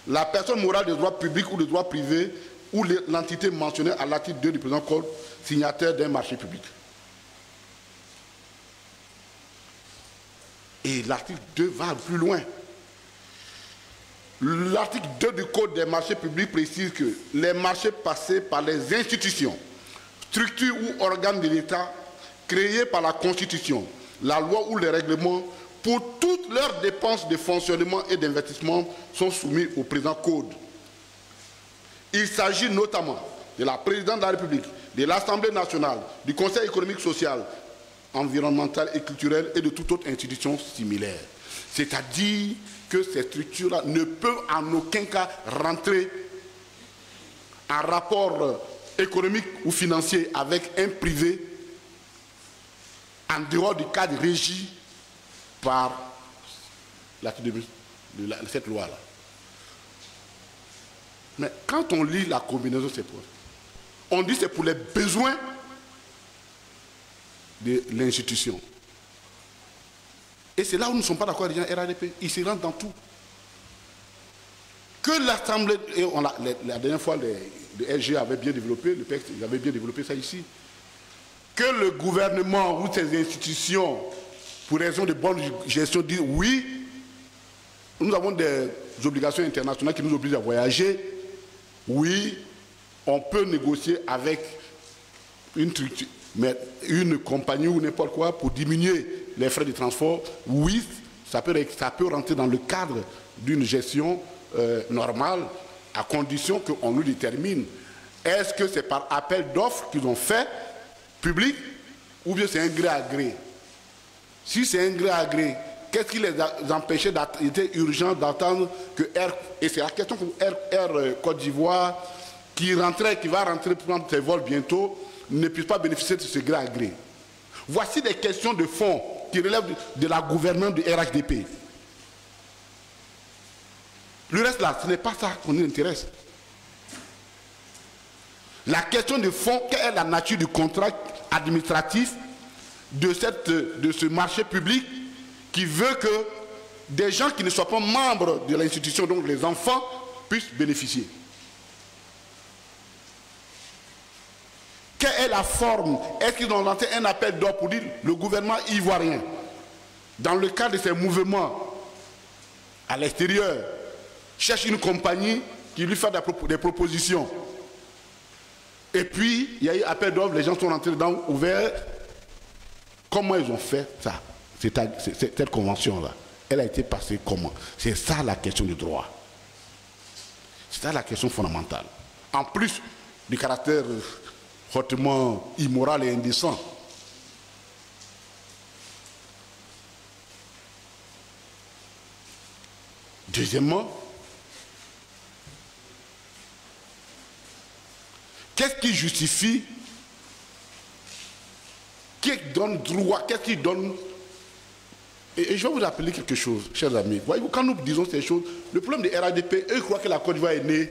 la personne morale de droit public ou de droit privé ou l'entité mentionnée à l'article 2 du présent code, signataire d'un marché public. Et l'article 2 va plus loin. L'article 2 du Code des marchés publics précise que les marchés passés par les institutions, structures ou organes de l'État créés par la Constitution, la loi ou les règlements, pour toutes leurs dépenses de fonctionnement et d'investissement sont soumis au présent Code. Il s'agit notamment de la présidence de la République, de l'Assemblée nationale, du Conseil économique, social, environnemental et culturel et de toute autre institution similaire. C'est-à-dire que ces structures-là ne peuvent en aucun cas rentrer en rapport économique ou financier avec un privé en dehors du cadre régi par cette loi-là. Mais quand on lit la combinaison de ces points, on dit que c'est pour les besoins de l'institution. Et c'est là où nous ne sommes pas d'accord avec les gens RADP. Ils se rentrent dans tout. Que l'Assemblée, et la dernière fois, le SG avait bien développé, le PEC, il avait bien développé ça ici. Que le gouvernement ou ses institutions, pour raison de bonne gestion, disent oui, nous avons des obligations internationales qui nous obligent à voyager. Oui, on peut négocier avec une compagnie ou n'importe quoi pour diminuer les frais de transport. Oui, ça peut rentrer dans le cadre d'une gestion normale, à condition qu'on nous détermine. Est-ce que c'est par appel d'offres qu'ils ont fait, public, ou bien c'est un gré à gré? Si c'est un gré à gré, qu'est-ce qui les empêchait d'être urgent d'attendre que et c'est la question que Air Côte d'Ivoire, qui va rentrer prendre ses vols bientôt, ne puisse pas bénéficier de ce gré à gré. Voici des questions de fond qui relèvent de la gouvernance du RHDP. Le reste là, ce n'est pas ça qu'on nous intéresse. La question de fond, quelle est la nature du contrat administratif de ce marché public qui veut que des gens qui ne soient pas membres de l'institution, donc les enfants, puissent bénéficier. Quelle est la forme? Est-ce qu'ils ont lancé un appel d'offres pour dire le gouvernement ivoirien, dans le cadre de ses mouvements à l'extérieur, cherche une compagnie qui lui fait des propositions. Et puis, il y a eu appel d'offres, les gens sont rentrés dedans, ouverts. Comment ils ont fait ça? Cette convention-là, elle a été passée comment? C'est ça la question du droit. C'est ça la question fondamentale. En plus du caractère hautement immoral et indécent. Deuxièmement, qu'est-ce qui justifie, qui donne droit, qu'est-ce qui donne... Et je vais vous rappeler quelque chose, chers amis. Voyez-vous, quand nous disons ces choses, le problème des RADP, eux croient que la Côte d'Ivoire est née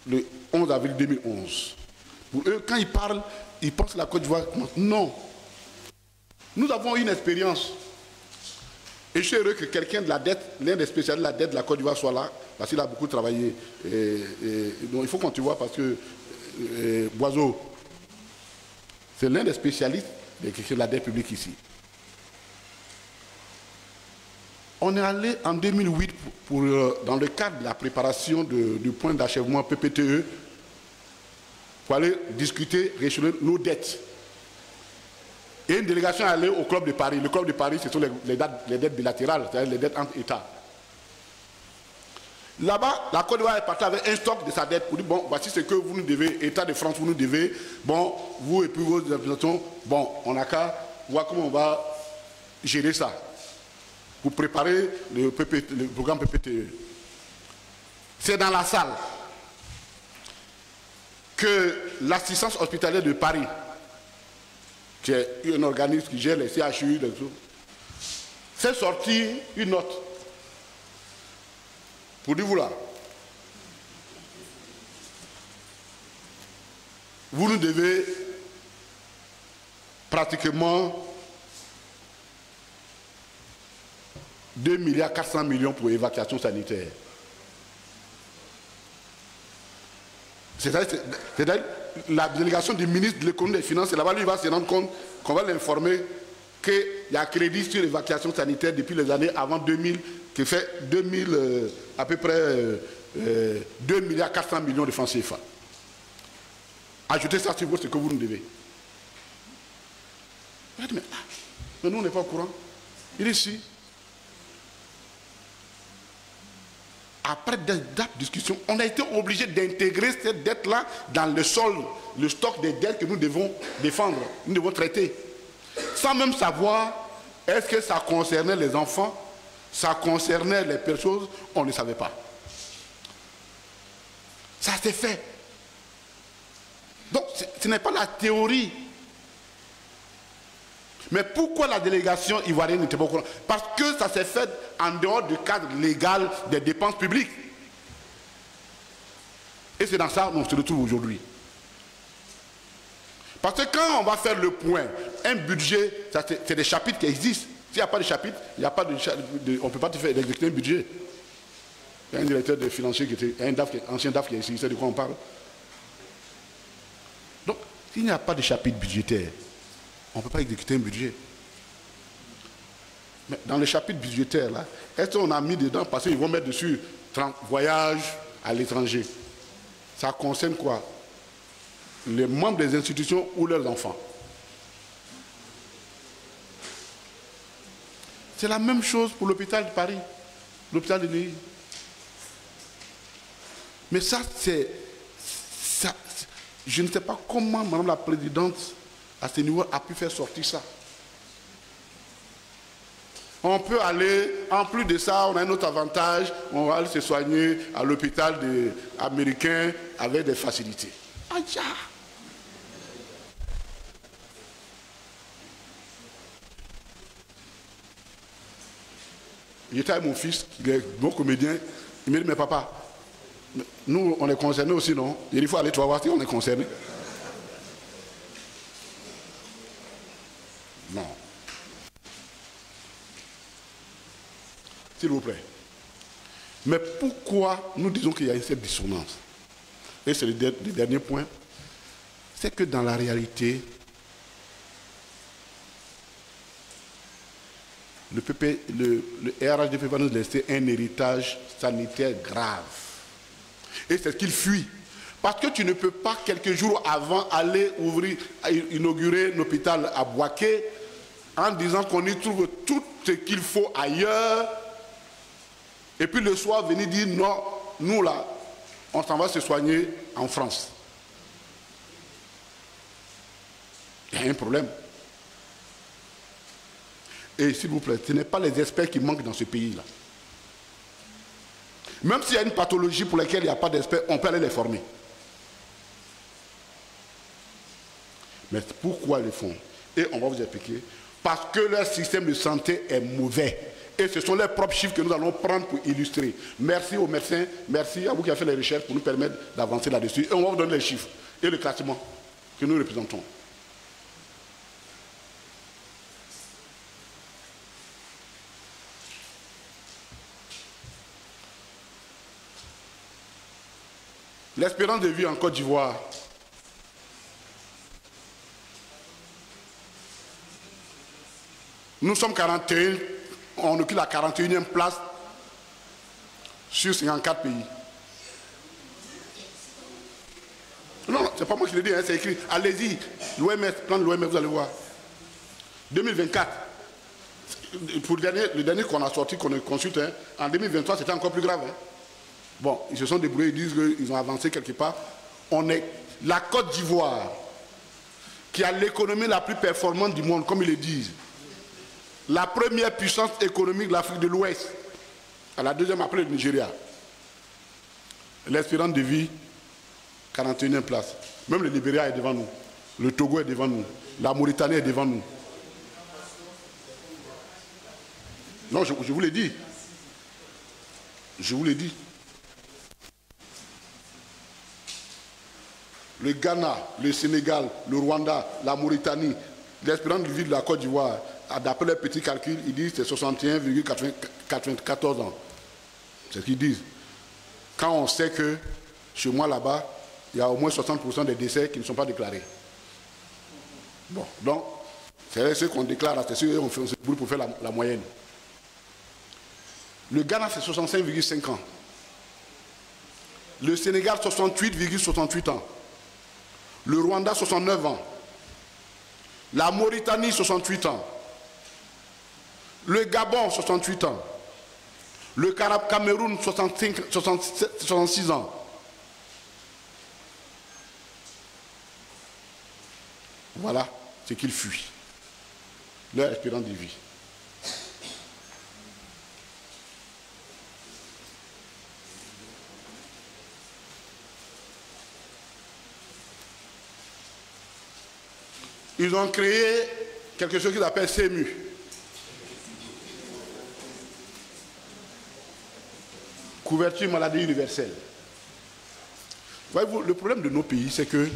le 11 avril 2011. Pour eux, quand ils parlent, ils pensent que la Côte d'Ivoire... Non. Nous avons une expérience. Et je suis heureux que quelqu'un de la dette, l'un des spécialistes de la dette de la Côte d'Ivoire soit là, parce qu'il a beaucoup travaillé. Donc il faut qu'on te voit parce que Boiseau, c'est l'un des spécialistes de la dette publique ici. On est allé en 2008 dans le cadre de la préparation du point d'achèvement PPTE pour aller discuter, rééchelonner nos dettes. Et une délégation est allée au Club de Paris. Le Club de Paris, ce sont les dettes bilatérales, c'est-à-dire les dettes entre États. Là-bas, la Côte d'Ivoire est partie avec un stock de sa dette pour dire, bon, voici ce que vous nous devez, État de France, vous nous devez, bon, vous et puis vos représentants, bon, on n'a qu'à voir comment on va gérer ça pour préparer le programme PPTE. C'est dans la salle que l'assistance hospitalière de Paris, qui est un organisme qui gère les CHU, fait sortir une note pour dire, voilà, vous nous devez pratiquement 2,4 milliards pour évacuation sanitaire. C'est-à-dire la délégation du ministre de l'économie et des finances, là-bas, lui, il va se rendre compte qu'on va l'informer qu'il y a crédit sur l'évacuation sanitaire depuis les années avant 2000, qui fait 2000, à peu près 2 milliards 400 millions de francs CFA. Ajoutez ça sur ce que vous nous devez. Mais nous, on n'est pas au courant. Il est ici. Après des discussions, on a été obligé d'intégrer cette dette-là dans le solde, le stock des dettes que nous devons défendre, nous devons traiter. Sans même savoir, est-ce que ça concernait les enfants, ça concernait les personnes, on ne savait pas. Ça s'est fait. Donc, ce n'est pas la théorie. Mais pourquoi la délégation ivoirienne n'était pas au courant? Parce que ça s'est fait en dehors du cadre légal des dépenses publiques. Et c'est dans ça qu'on se retrouve aujourd'hui. Parce que quand on va faire le point, un budget, c'est des chapitres qui existent. S'il n'y a pas de chapitre, il n'y a pas on ne peut pas te faire exécuter un budget. Il y a un directeur de financier qui était un ancien DAF qui est ici, c'est de quoi on parle. Donc, s'il n'y a pas de chapitre budgétaire, on ne peut pas exécuter un budget. Mais dans le chapitre budgétaire, là, est-ce qu'on a mis dedans, parce qu'ils vont mettre dessus voyage à l'étranger. Ça concerne quoi? Les membres des institutions ou leurs enfants. C'est la même chose pour l'hôpital de Paris, l'hôpital de Neuilly. Mais ça, je ne sais pas comment Madame la Présidente, à ce niveau, a pu faire sortir ça. On peut aller, en plus de ça, on a un autre avantage, on va aller se soigner à l'hôpital américain avec des facilités. Aïe! J'étais avec mon fils, il est bon comédien, il me dit, mais papa, nous, on est concernés aussi, non? Il faut aller, tu vas voir si on est concernés. Non. S'il vous plaît. Mais pourquoi nous disons qu'il y a cette dissonance? Et c'est le dernier point. C'est que dans la réalité, le RHDP va nous laisser un héritage sanitaire grave. Et c'est ce qu'il fuit. Parce que tu ne peux pas, quelques jours avant, aller inaugurer un hôpital à Bouaké en disant qu'on y trouve tout ce qu'il faut ailleurs. Et puis le soir, venir dire non, nous là, on s'en va se soigner en France. Il y a un problème. Et s'il vous plaît, ce n'est pas les experts qui manquent dans ce pays-là. Même s'il y a une pathologie pour laquelle il n'y a pas d'experts, on peut aller les former. Mais pourquoi ils le font? Et on va vous expliquer. Parce que leur système de santé est mauvais. Et ce sont les propres chiffres que nous allons prendre pour illustrer. Merci aux médecins, merci à vous qui avez fait les recherches pour nous permettre d'avancer là-dessus. Et on va vous donner les chiffres et le classement que nous représentons. L'espérance de vie en Côte d'Ivoire. Nous sommes 41, on occupe la 41e place sur 54 pays. Non, c'est pas moi qui le dis, hein, c'est écrit. Allez-y, l'OMS, plan de l'OMS, vous allez voir. 2024, pour le dernier qu'on a sorti, qu'on consulte, hein, en 2023, c'était encore plus grave. Hein. Bon, ils se sont débrouillés, ils disent qu'ils ont avancé quelque part. On est la Côte d'Ivoire, qui a l'économie la plus performante du monde, comme ils le disent. La première puissance économique de l'Afrique de l'Ouest, à la deuxième après le Nigeria. L'espérance de vie, 41e place. Même le Libéria est devant nous. Le Togo est devant nous. La Mauritanie est devant nous. Non, je vous l'ai dit. Je vous l'ai dit. Le Ghana, le Sénégal, le Rwanda, la Mauritanie, l'espérance de vie de la Côte d'Ivoire, d'après leurs petits calculs, ils disent que c'est 61,94 ans. C'est ce qu'ils disent. Quand on sait que chez moi là-bas, il y a au moins 60% des décès qui ne sont pas déclarés. Bon, donc, c'est ceux qu'on déclare, c'est ceux qu'on fait pour faire la moyenne. Le Ghana, c'est 65,5 ans. Le Sénégal, 68,68 ans. Le Rwanda, 69 ans. La Mauritanie, 68 ans. Le Gabon, 68 ans. Le Cameroun, 66 ans. Voilà ce qu'ils fuient. Leur espérance de vie. Ils ont créé quelque chose qu'ils appellent CEMU. Couverture maladie universelle. Voyez-vous, le problème de nos pays, c'est que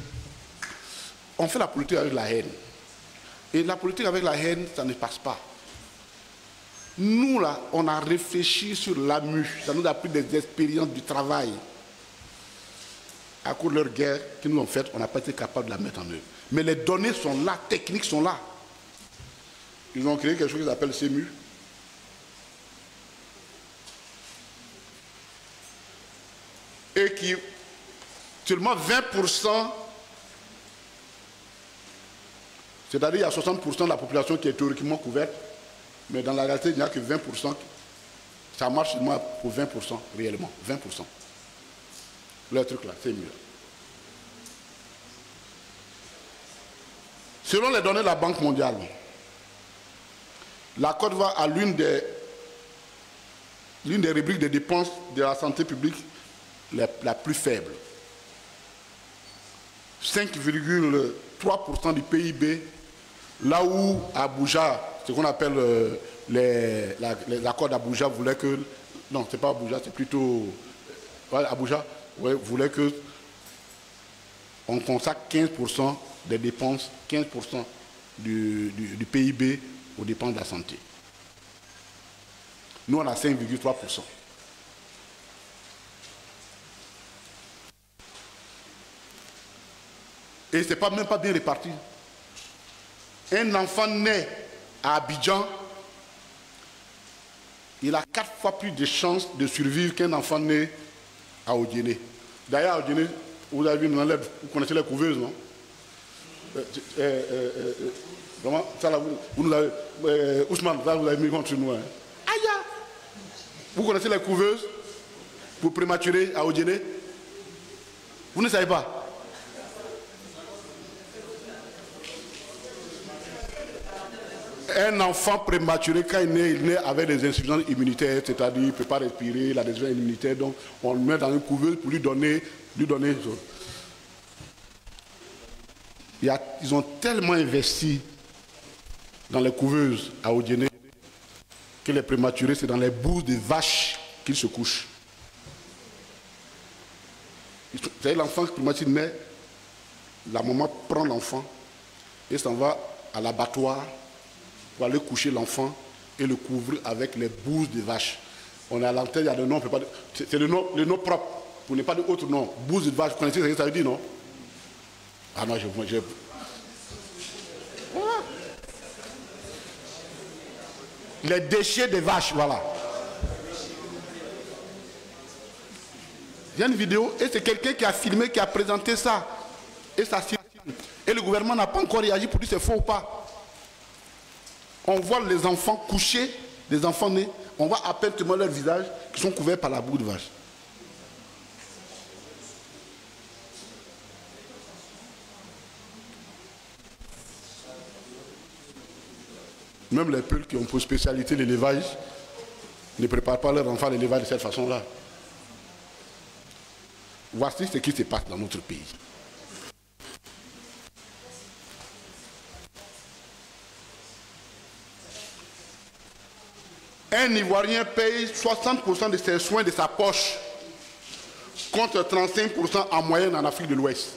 on fait la politique avec la haine. Et la politique avec la haine, ça ne passe pas. Nous, là, on a réfléchi sur l'AMU. Ça nous a pris des expériences du travail. À cause de leur guerre qu'ils nous ont faite, on n'a pas été capable de la mettre en œuvre. Mais les données sont là, techniques sont là. Ils ont créé quelque chose qu'ils appellent CEMU. Et qui, seulement 20%, c'est-à-dire il y a 60% de la population qui est théoriquement couverte, mais dans la réalité, il n'y a que 20%. Ça marche seulement pour 20% réellement, 20%. Le truc là, c'est mieux. Selon les données de la Banque mondiale, la Côte d'Ivoire a l'une des rubriques de dépenses de la santé publique la plus faible. 5,3% du PIB, là où Abuja, ce qu'on appelle l'accord d'Abuja voulait que... Non, c'est pas Abuja, c'est plutôt... Abuja voulait que on consacre 15% des dépenses, 15% du PIB aux dépenses de la santé. Nous, on a 5,3%. Et ce n'est même pas bien réparti. Un enfant né à Abidjan, il a 4 fois plus de chances de survivre qu'un enfant né à Odiéné. D'ailleurs, à Odiéné, vous avez vu, vous connaissez les couveuses, non? Vraiment, ça là, vous nous avez... Ousmane, ça vous avez mis contre nous. Hein. Aïe! Vous connaissez les couveuses pour prématurer à Odiéné? Vous ne savez pas? Un enfant prématuré, quand il naît avec des insuffisances immunitaires, c'est-à-dire qu'il ne peut pas respirer, la déficience immunitaire, donc on le met dans une couveuse pour lui donner ils ont tellement investi dans les couveuses à Odiéné que les prématurés, c'est dans les bouses de vaches qu'ils se couchent. Vous savez, l'enfant prématuré naît, la maman prend l'enfant et s'en va à l'abattoir pour aller coucher l'enfant et le couvrir avec les bouses de vache. On est à l'antenne, il y a des noms, c'est le nom propre, pour ne pas dire autre nom. Bouses de vache, vous connaissez ce que ça veut dire, non? Ah non, voilà. Les déchets des vaches, voilà. Il y a une vidéo, et c'est quelqu'un qui a filmé, qui a présenté ça. Et ça circule. Et le gouvernement n'a pas encore réagi pour dire c'est faux ou pas. On voit les enfants couchés, les enfants nés, on voit à peine leur visage qui sont couverts par la boue de vache. Même les peuples qui ont pour spécialité l'élevage ne préparent pas leurs enfants à l'élevage de cette façon-là. Voici ce qui se passe dans notre pays. Un Ivoirien paye 60% de ses soins de sa poche, contre 35% en moyenne en Afrique de l'Ouest.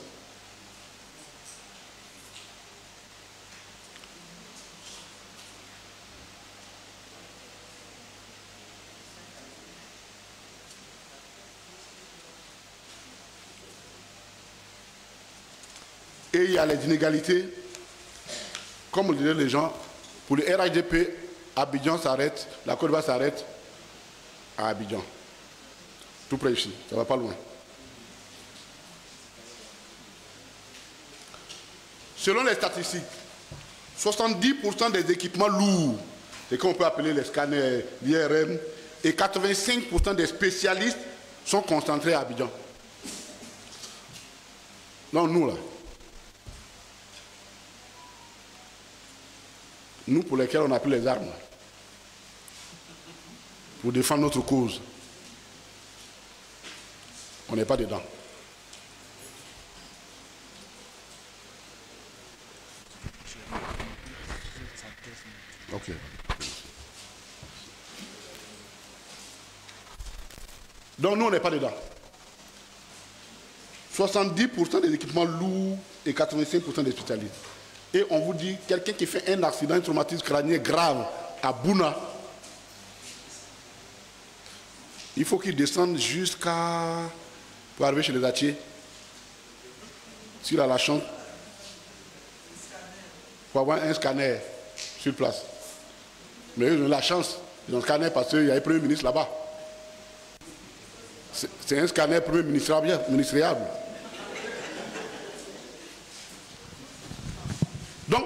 Et il y a les inégalités. Comme le disaient les gens, pour le RHDP, Abidjan s'arrête, la Côte d'Ivoire s'arrête à Abidjan. Tout près ici, ça ne va pas loin. Selon les statistiques, 70% des équipements lourds, ce qu'on peut appeler les scanners, l'IRM, et 85% des spécialistes sont concentrés à Abidjan. Non, nous là. Nous pour lesquels on a pris les armes. Pour défendre notre cause. On n'est pas dedans. Ok. Donc nous, on n'est pas dedans. 70% des équipements lourds et 85% des spécialistes. Et on vous dit, quelqu'un qui fait un accident, un traumatisme crânien grave à Bouna, il faut qu'il descende jusqu'à... pour arriver chez les Atiers. S'il a la chance, pour avoir un scanner sur place. Mais ils ont la chance, ils ont un scanner parce qu'il y a un Premier ministre là-bas. C'est un scanner Premier ministériable. Donc,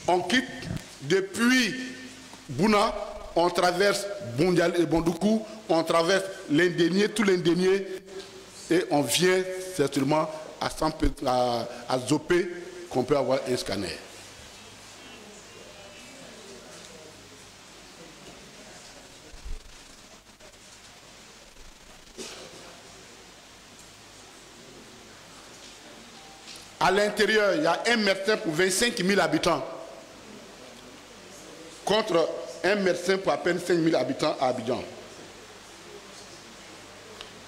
on quitte depuis Bouna, on traverse Bondoukou, on traverse l'Indénié, tout l'Indénié, et on vient certainement à Zopé qu'on peut avoir un scanner. À l'intérieur, il y a un médecin pour 25 000 habitants, contre un médecin pour à peine 5 000 habitants à Abidjan.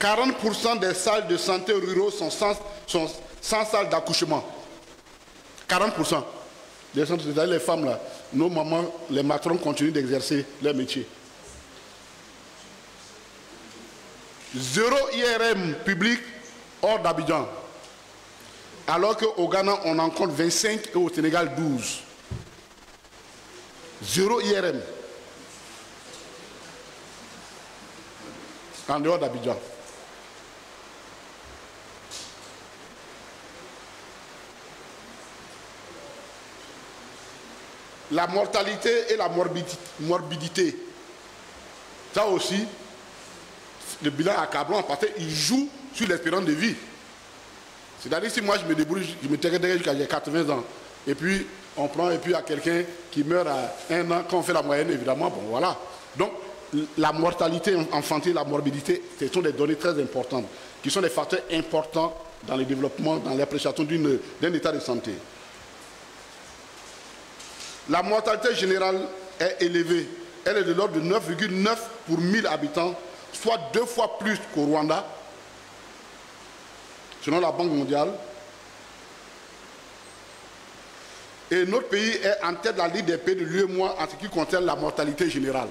40% des salles de santé ruraux sont sans salle d'accouchement. 40%. Les femmes, là, nos mamans, les matrons continuent d'exercer leur métier. 0 IRM public hors d'Abidjan. Alors qu'au Ghana, on en compte 25 et au Sénégal, 12. 0 IRM. En dehors d'Abidjan. La mortalité et la morbidité. Ça aussi, le bilan accablant parce qu'il joue sur l'espérance de vie. C'est-à-dire si moi je me débrouille, je me terre jusqu'à 80 ans, et puis on prend et puis il y a quelqu'un qui meurt à 1 an, quand on fait la moyenne évidemment, bon voilà. Donc la mortalité infantile, la morbidité, ce sont des données très importantes, qui sont des facteurs importants dans le développement, dans l'appréciation d'un état de santé. La mortalité générale est élevée, elle est de l'ordre de 9,9 pour 1000 habitants, soit 2 fois plus qu'au Rwanda, selon la Banque mondiale. Et notre pays est en tête de la liste des pays de l'UEMOA en ce qui concerne la mortalité générale.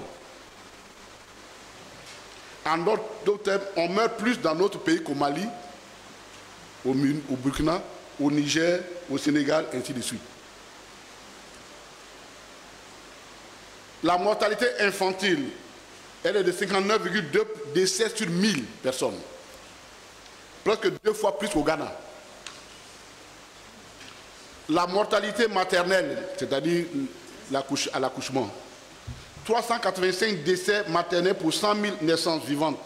En d'autres termes, on meurt plus dans notre pays qu'au Mali, au Burkina, au Niger, au Sénégal, ainsi de suite. La mortalité infantile, elle est de 59,2 décès sur 1000 personnes. Presque 2 fois plus au Ghana. La mortalité maternelle, c'est-à-dire à l'accouchement, 385 décès maternels pour 100 000 naissances vivantes.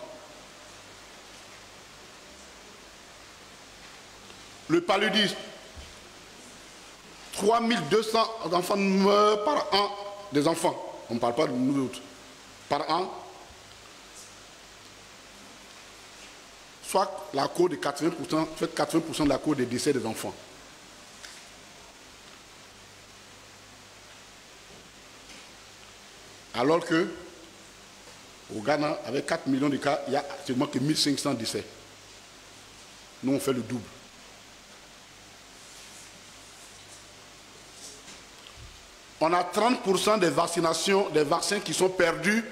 Le paludisme, 3200 enfants meurent par an, des enfants, on ne parle pas de nous autres, par an, soit la cause de 80%, fait 80% de la cause des décès des enfants. Alors que, au Ghana, avec 4 millions de cas, il n'y a seulement que 1500 décès. Nous, on fait le double. On a 30% des vaccinations, des vaccins qui sont perdus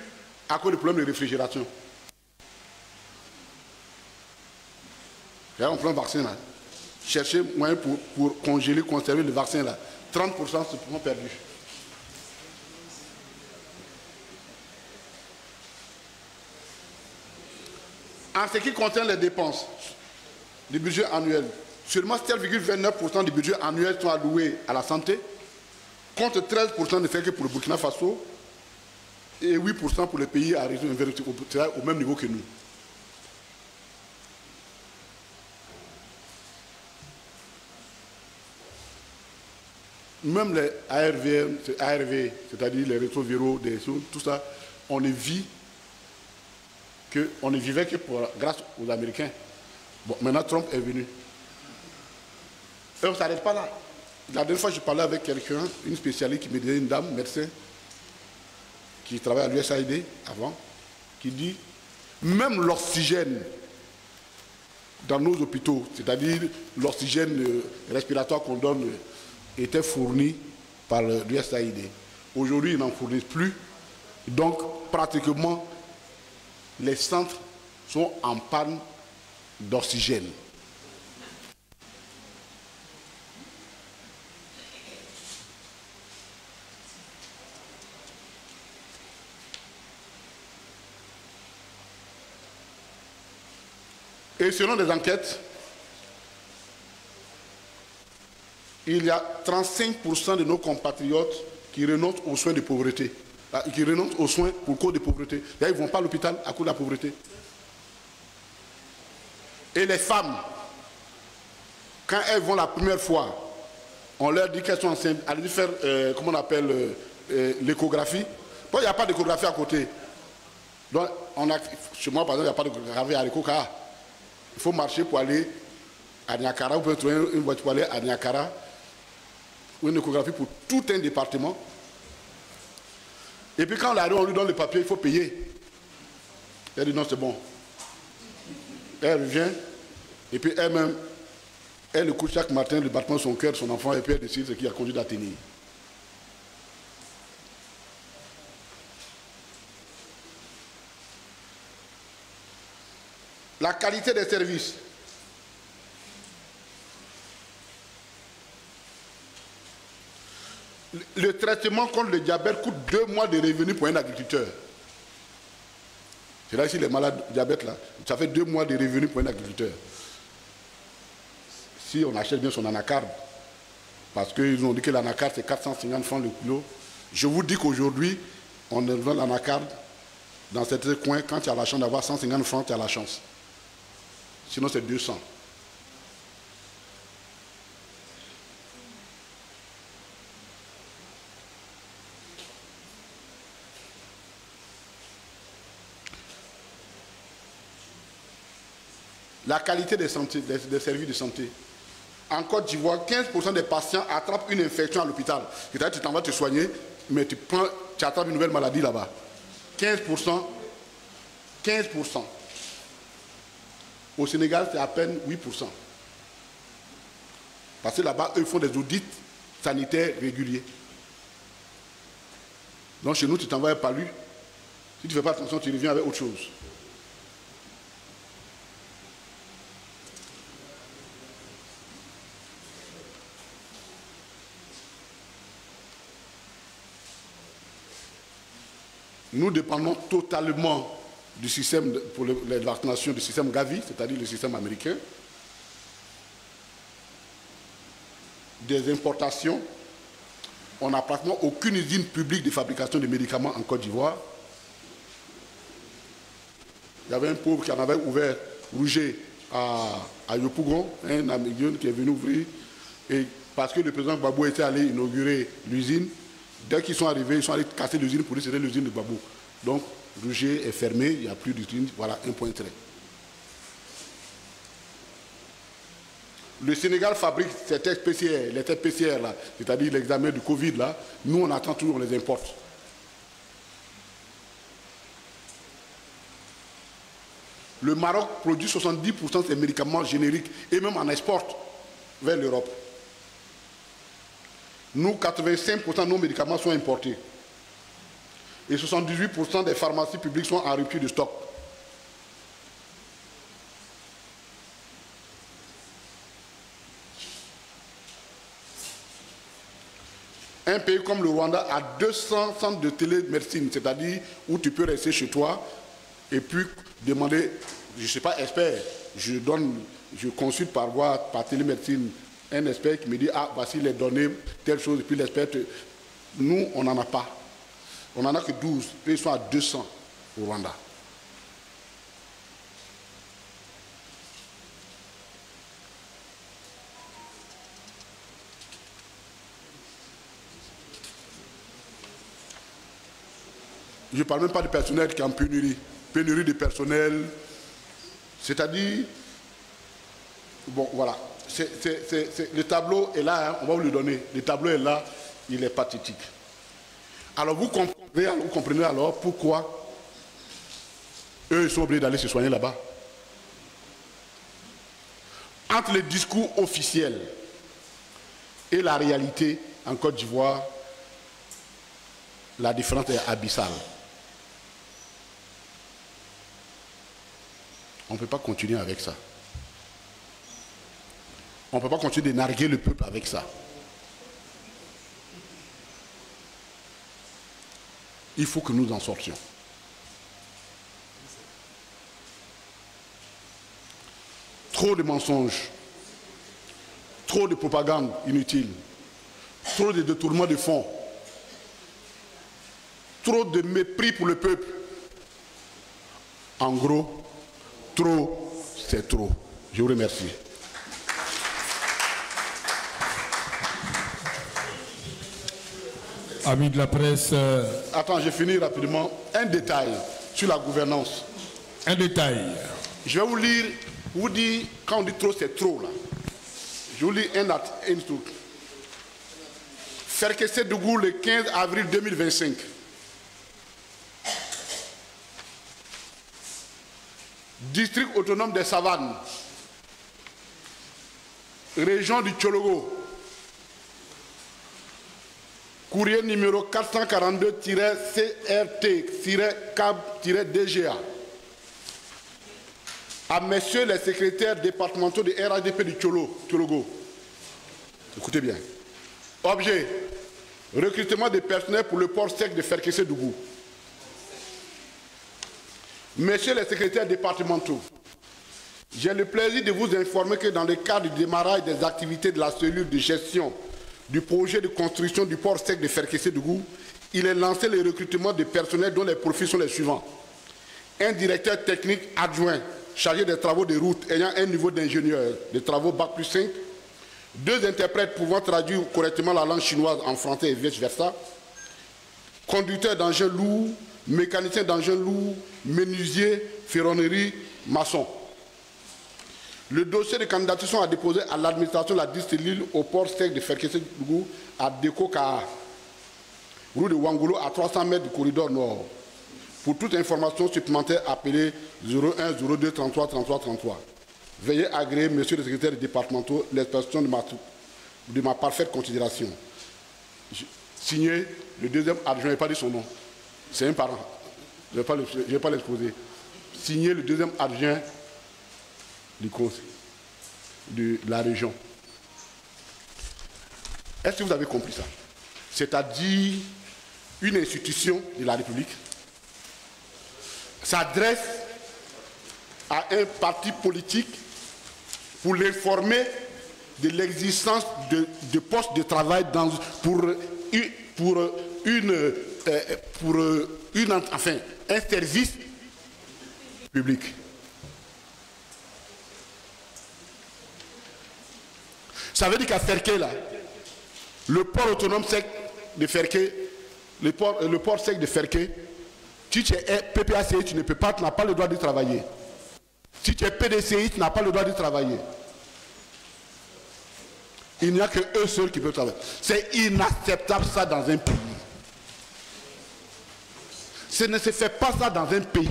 à cause du problème de réfrigération. Là, on prend un vaccin, là. chercher moyen pour congeler, conserver le vaccin là. 30% sont perdus. En ce qui concerne les dépenses du budget annuel, seulement 7,29% du budget annuel sont alloués à la santé, contre 13% ne fait que pour le Burkina Faso et 8% pour les pays à région au même niveau que nous. Même les ARV, c'est-à-dire les rétroviraux, tout ça, on ne vivait que grâce aux Américains. Bon, maintenant Trump est venu. Et on ne s'arrête pas là. La dernière fois, je parlais avec quelqu'un, une spécialiste qui me disait, une dame, médecin, qui travaille à l'USAID avant, qui dit, même l'oxygène dans nos hôpitaux, c'est-à-dire l'oxygène respiratoire qu'on donne, était fourni par l'USAID. Aujourd'hui, ils n'en fournissent plus. Donc, pratiquement, les centres sont en panne d'oxygène. Et selon des enquêtes, il y a 35% de nos compatriotes qui renoncent aux soins de pauvreté, qui renoncent aux soins pour cause de pauvreté. Là, ils ne vont pas à l'hôpital à cause de la pauvreté. Et les femmes, quand elles vont la première fois, on leur dit qu'elles sont enceintes, allez faire, comment on appelle, l'échographie. Bon, il n'y a pas d'échographie à côté. Donc, chez moi, par exemple, il n'y a pas d'échographie à l'échographie. Il faut marcher pour aller à Niakara, vous pouvez trouver une voiture pour aller à Niakara, ou une échographie pour tout un département. Et puis quand on lui donne le papier, il faut payer. Elle dit non, c'est bon. Elle revient, et puis elle-même, elle écoute chaque matin le battement de son cœur, de son enfant, et puis elle décide ce qui a conduit à tenir. La qualité des services. Le traitement contre le diabète coûte 2 mois de revenus pour un agriculteur. C'est là ici les malades diabète là, ça fait 2 mois de revenus pour un agriculteur. Si on achète bien son anacarde, parce qu'ils ont dit que l'anacarde c'est 450 francs le kilo, je vous dis qu'aujourd'hui, on vend l'anacarde dans certains coins, quand tu as la chance d'avoir 150 francs, tu as la chance. Sinon c'est 200. La qualité des services de santé. En Côte d'Ivoire, 15% des patients attrapent une infection à l'hôpital. C'est-à-dire que tu t'en vas te soigner, mais tu attrapes une nouvelle maladie là-bas. 15%. 15%. Au Sénégal, c'est à peine 8%. Parce que là-bas, eux font des audits sanitaires réguliers. Donc chez nous, tu t'envoies un palu. Si tu ne fais pas attention, tu reviens avec autre chose. Nous dépendons totalement du système pour les vaccinations, du système Gavi, c'est-à-dire le système américain. Des importations. On n'a pratiquement aucune usine publique de fabrication de médicaments en Côte d'Ivoire. Il y avait un pauvre qui en avait ouvert, Rouget, à Yopougon, un Américain qui est venu ouvrir. Et parce que le président Gbagbo était allé inaugurer l'usine, dès qu'ils sont arrivés, ils sont allés casser l'usine pour dire que c'était l'usine de Gbagbo. Donc, Rouget est fermé, il n'y a plus d'usine, voilà, un point trait. Le Sénégal fabrique ces tests PCR, les tests PCR là, c'est-à-dire l'examen du Covid là, nous on attend toujours, on les importe. Le Maroc produit 70% de ses médicaments génériques et même en exporte vers l'Europe. Nous, 85% de nos médicaments sont importés. Et 78% des pharmacies publiques sont en rupture de stock. Un pays comme le Rwanda a 200 centres de télémédecine, c'est-à-dire où tu peux rester chez toi et puis demander, je ne sais pas, expert, je consulte par voie, par télémédecine, un expert qui me dit, ah, voici les données, telle chose, et puis l'expert, nous, on n'en a pas. On n'en a que 12, eux, ils sont à 200 au Rwanda. Je ne parle même pas du personnel qui est en pénurie. Pénurie de personnel. C'est-à-dire, bon, voilà. Le tableau est là, hein, on va vous le donner. Le tableau est là, il est pathétique. Alors vous comprenez alors pourquoi eux ils sont obligés d'aller se soigner là-bas. Entre les discours officiels et la réalité en Côte d'Ivoire, la différence est abyssale. On ne peut pas continuer avec ça. On ne peut pas continuer de narguer le peuple avec ça. Il faut que nous en sortions. Trop de mensonges, trop de propagande inutile, trop de détournements de fonds, trop de mépris pour le peuple. En gros, trop, c'est trop. Je vous remercie. Amis de la presse. Attends, je finis rapidement. Un détail sur la gouvernance. Un détail. Je vais vous lire, vous dire, quand on dit trop, c'est trop là. Je vous lis un truc. Ferkessé-Dougou le 15 avril 2025. District autonome des Savanes. Région du Tchologo. Courrier numéro 442-CRT-CAB-DGA. À messieurs les secrétaires départementaux de RADP du Tchologo. Écoutez bien. Objet. Recrutement de personnel pour le port sec de Ferkessé-Dougou. Messieurs les secrétaires départementaux, j'ai le plaisir de vous informer que dans le cadre du démarrage des activités de la cellule de gestion du projet de construction du port sec de Ferkessé-Dougou, il est lancé le recrutement de personnel dont les profils sont les suivants. Un directeur technique adjoint chargé des travaux de route ayant un niveau d'ingénieur de travaux Bac+5, 2 interprètes pouvant traduire correctement la langue chinoise en français et vice-versa, conducteur d'engins lourds, mécanicien d'engins lourds, menuisier, ferronnerie, maçon. Le dossier de candidature sont à déposer à l'administration de la district Lille au port sec de Ferkessé-Dougou à Deko-Kaha, rue de Wangolo à 300 mètres du corridor nord. Pour toute information supplémentaire, appelez 01 02 33 33 33. Veuillez agréer, monsieur le secrétaire départemental, l'expression de ma parfaite considération. Signé le deuxième adjoint, je n'ai pas dit son nom. C'est un parent. Je ne vais pas l'exposer. Signé le deuxième adjoint du conseil de la région. Est-ce que vous avez compris ça? C'est-à-dire une institution de la République s'adresse à un parti politique pour l'informer de l'existence de postes de travail enfin, un service public. Ça veut dire qu'à Ferké, là, le port autonome sec de Ferké, le port sec de Ferké, si tu es PPACI, tu n'as pas le droit de travailler. Si tu es PDCI, tu n'as pas le droit de travailler. Il n'y a que eux seuls qui peuvent travailler. C'est inacceptable ça dans un pays. Ce ne se fait pas ça dans un pays.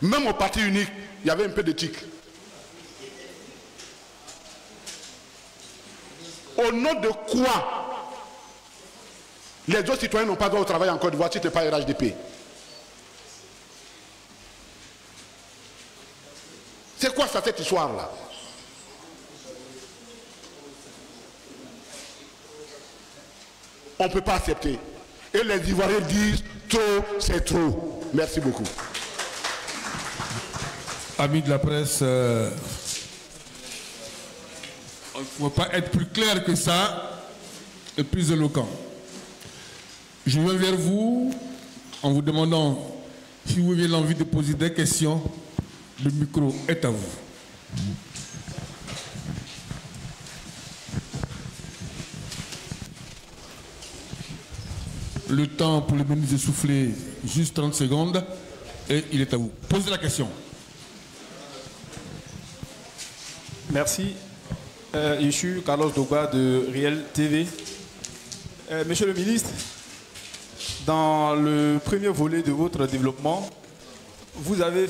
Même au parti unique, il y avait un peu d'éthique. Au nom de quoi les autres citoyens n'ont pas droit au travail en Côte d'Ivoire si tu n'es pas RHDP? C'est quoi ça, cette histoire-là? On ne peut pas accepter. Et les Ivoiriens disent trop, c'est trop. Merci beaucoup. Amis de la presse, on ne peut pas être plus clair que ça et plus éloquent. Je viens vers vous en vous demandant si vous avez l'envie de poser des questions. Le micro est à vous. Le temps pour le ministre de souffler juste 30 secondes et il est à vous. Posez la question. Merci. Je suis Carlos Dogba de Riel TV. Monsieur le ministre, dans le premier volet de votre développement, vous avez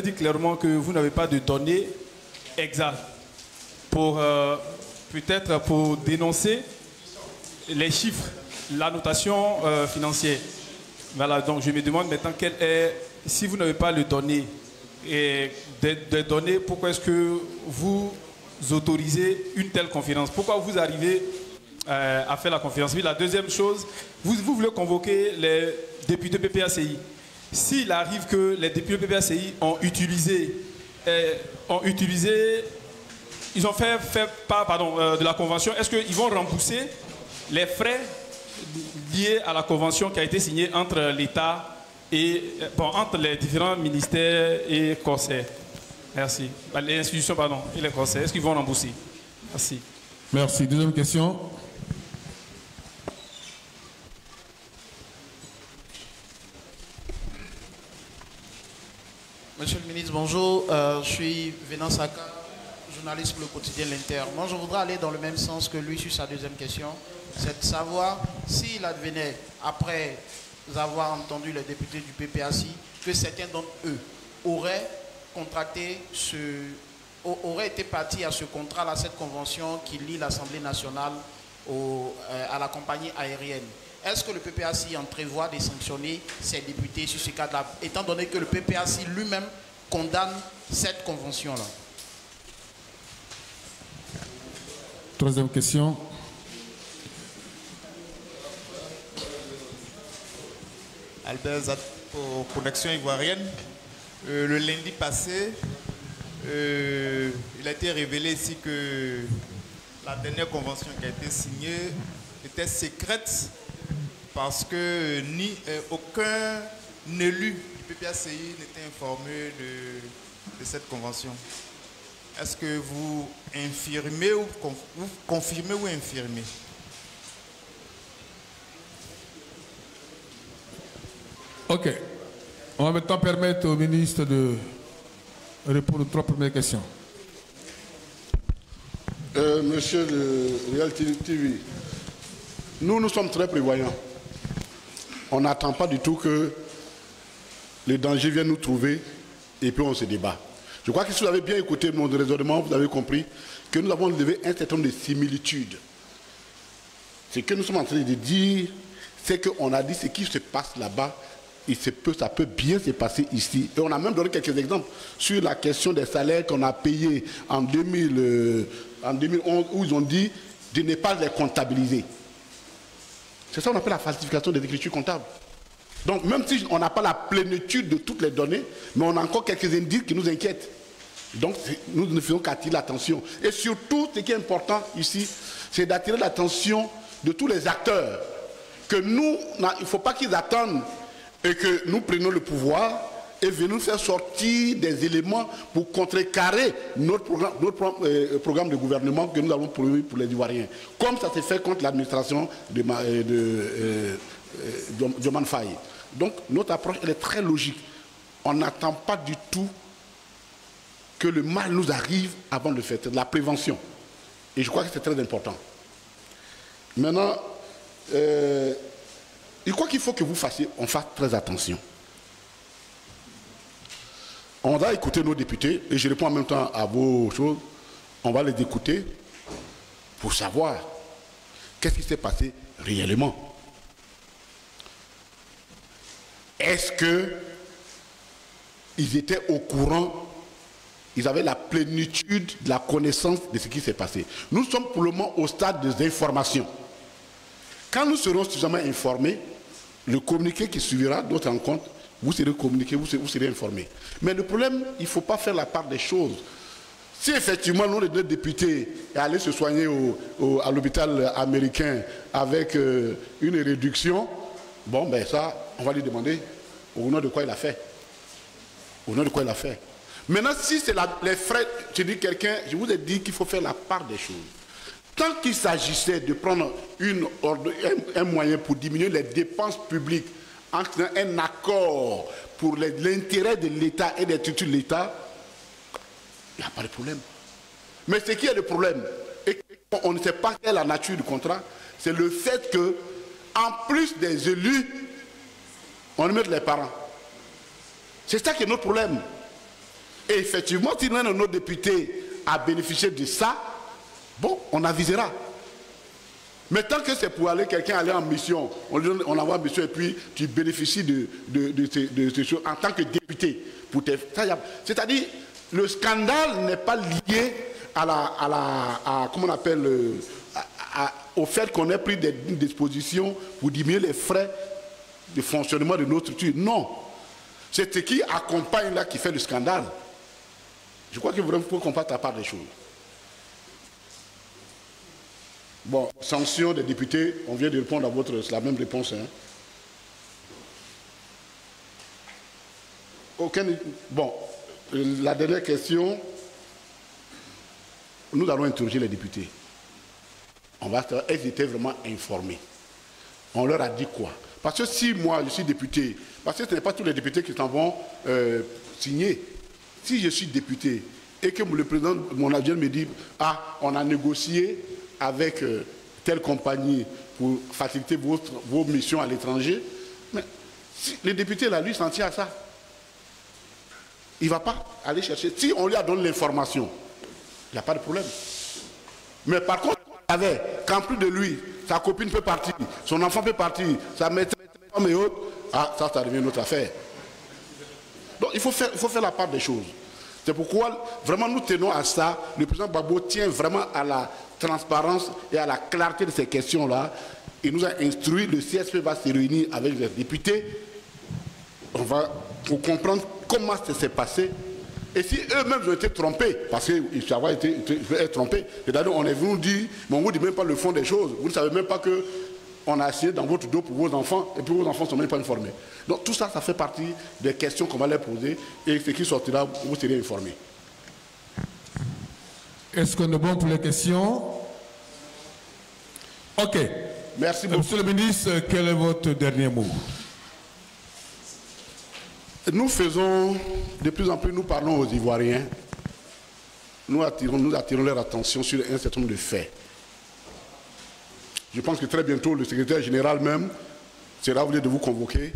dit clairement que vous n'avez pas de données exactes pour peut-être pour dénoncer les chiffres, la notation financière. Voilà, donc je me demande maintenant si vous n'avez pas de données, des données, pourquoi est-ce que vous autorisez une telle conférence? Pourquoi vous arrivez à faire la conférence? Oui, la deuxième chose, vous voulez convoquer les députés PPACI. S'il arrive que les députés PPACI ont fait part de la convention, est-ce qu'ils vont rembourser les frais liés à la convention qui a été signée entre l'État et entre les différents ministères et conseils? Merci. Les institutions, et les conseils, est-ce qu'ils vont rembourser? Merci. Merci. Deuxième question. Monsieur le ministre, bonjour. Je suis Vénan Saka, journaliste pour le quotidien L'Inter. Moi, je voudrais aller dans le même sens que lui sur sa deuxième question. C'est de savoir s'il advenait, après avoir entendu les députés du PPACI, que certains d'entre eux auraient été partis à ce contrat, à cette convention qui lie l'Assemblée nationale à la compagnie aérienne. Est-ce que le PPACI en prévoit de sanctionner ces députés sur ce cas-là, étant donné que le PPACI lui-même condamne cette convention-là? Troisième question. Albert Zat pour Connexion Ivoirienne. Le lundi passé, il a été révélé ici que la dernière convention qui a été signée était secrète parce que aucun élu du PPACI n'était informé de cette convention. Est-ce que vous infirmez ou vous confirmez ou infirmez? Ok. On va maintenant permettre au ministre de répondre aux trois premières questions. Monsieur le Real TV, nous sommes très prévoyants. On n'attend pas du tout que les dangers viennent nous trouver et puis on se débat. Je crois que si vous avez bien écouté mon raisonnement, vous avez compris que nous avons levé un certain nombre de similitudes. Ce que nous sommes en train de dire, c'est qu'on a dit ce qui se passe là-bas, ça peut bien se passer ici. Et on a même donné quelques exemples sur la question des salaires qu'on a payés en 2011, où ils ont dit de ne pas les comptabiliser. C'est ça qu'on appelle la falsification des écritures comptables. Donc même si on n'a pas la plénitude de toutes les données, mais on a encore quelques indices qui nous inquiètent. Donc nous ne faisons qu'attirer l'attention. Et surtout, ce qui est important ici, c'est d'attirer l'attention de tous les acteurs. Que nous, il ne faut pas qu'ils attendent et que nous prenions le pouvoir et venons nous faire sortir des éléments pour contrecarrer notre programme de gouvernement que nous avons prévu pour les Ivoiriens. Comme ça s'est fait contre l'administration de Diomaye Faye. Donc notre approche, elle est très logique. On n'attend pas du tout que le mal nous arrive avant de le faire. C'est de la prévention. Et je crois que c'est très important. Maintenant, je crois qu'il faut que on fasse très attention. On va écouter nos députés, et je réponds en même temps à vos choses. On va les écouter pour savoir qu'est-ce qui s'est passé réellement. Est-ce qu'ils étaient au courant ils avaient la plénitude de la connaissance de ce qui s'est passé. Nous sommes pour le moment au stade des informations. Quand nous serons suffisamment informés, le communiqué qui suivra d'autres rencontres, vous serez communiqués, vous serez informés. Mais le problème, il ne faut pas faire la part des choses. Si effectivement nous, les deux députés, allaient se soigner à l'hôpital américain avec une réduction, bon ben ça, on va lui demander au nom de quoi il a fait. Au nom de quoi il a fait. Maintenant, si c'est les frais, je dis quelqu'un, je vous ai dit qu'il faut faire la part des choses. Tant qu'il s'agissait de prendre un moyen pour diminuer les dépenses publiques, entre un accord pour l'intérêt de l'État et des structures de l'État, il n'y a pas de problème. Mais ce qui est le problème, et on ne sait pas quelle est la nature du contrat, c'est le fait que, en plus des élus, on met les parents. C'est ça qui est notre problème. Et effectivement, si l'un de nos députés a bénéficié de ça, bon, on avisera. Mais tant que c'est pour quelqu'un aller en mission, on envoie en mission et puis tu bénéficies de ces choses en tant que député. C'est-à-dire, le scandale n'est pas lié comment on appelle, au fait qu'on ait pris des dispositions pour diminuer les frais de fonctionnement de nos structures. Non. C'est ce qui accompagne là qui fait le scandale. Je crois qu'il faut qu'on fasse la part des choses. Bon, sanction des députés, on vient de répondre à c'est la même réponse. Hein. Bon, la dernière question, nous allons interroger les députés. Elles étaient vraiment informées. On leur a dit quoi? Parce que si moi je suis député, parce que ce n'est pas tous les députés qui s'en vont signer. Si je suis député et que le président, mon adjoint me dit, ah, on a négocié avec telle compagnie pour faciliter vos missions à l'étranger, mais si le député là, lui, s'en tient à ça. Il ne va pas aller chercher. Si on lui a donné l'information, il n'y a pas de problème. Mais par contre, qu'en plus de lui, sa copine peut partir, son enfant peut partir, sa maîtresse et autres, ah, ça devient une autre affaire. Donc il faut faire la part des choses. C'est pourquoi vraiment nous tenons à ça. Le président Gbagbo tient vraiment à la transparence et à la clarté de ces questions-là. Il nous a instruit, le CSP va se réunir avec les députés. On va pour comprendre comment ça s'est passé. Et si eux-mêmes ont été trompés, parce qu'ils avaient été trompés, c'est-à-dire on est venu nous dire, mais on ne vous dit même pas le fond des choses. Vous ne savez même pas qu'on a assis dans votre dos pour vos enfants, et puis vos enfants ne sont même pas informés. Donc tout ça, ça fait partie des questions qu'on va leur poser, et ce qui sortira, vous serez informés. Est-ce qu'on est bon pour les questions? Ok. Merci beaucoup. Monsieur le ministre, quel est votre dernier mot? Nous faisons, de plus en plus, nous parlons aux Ivoiriens. Nous attirons leur attention sur un certain nombre de faits. Je pense que très bientôt, le secrétaire général même sera venu de vous convoquer.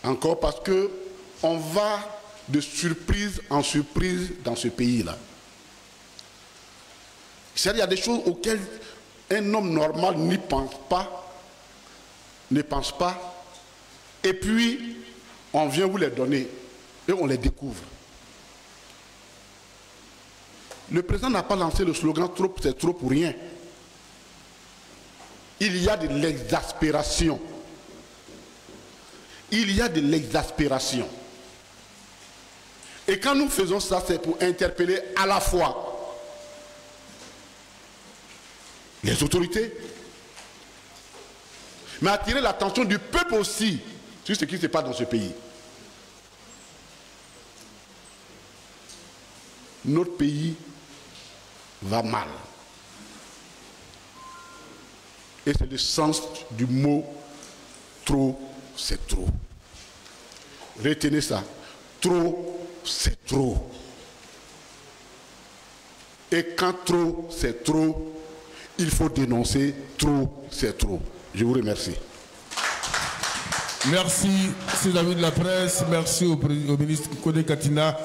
Encore parce qu'on va de surprise en surprise dans ce pays-là. C'est-à-dire qu'il y a des choses auxquelles un homme normal n'y pense pas, ne pense pas, et puis on vient vous les donner et on les découvre. Le président n'a pas lancé le slogan « trop, c'est trop pour rien ». Il y a de l'exaspération. Il y a de l'exaspération. Et quand nous faisons ça, c'est pour interpeller à la fois les autorités, mais attirer l'attention du peuple aussi sur ce qui se passe dans ce pays. Notre pays va mal. Et c'est le sens du mot « trop, c'est trop ». Retenez ça. Trop, c'est trop. Et quand trop, c'est trop, il faut dénoncer trop, c'est trop. Je vous remercie. Merci, chers amis de la presse. Merci au ministre Kodé Katina.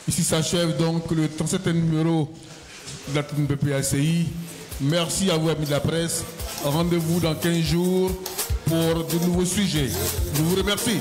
Ici s'achève donc le 37e numéro de la PPACI. Merci à vous, amis de la presse. Rendez-vous dans 15 jours pour de nouveaux sujets. Je vous remercie.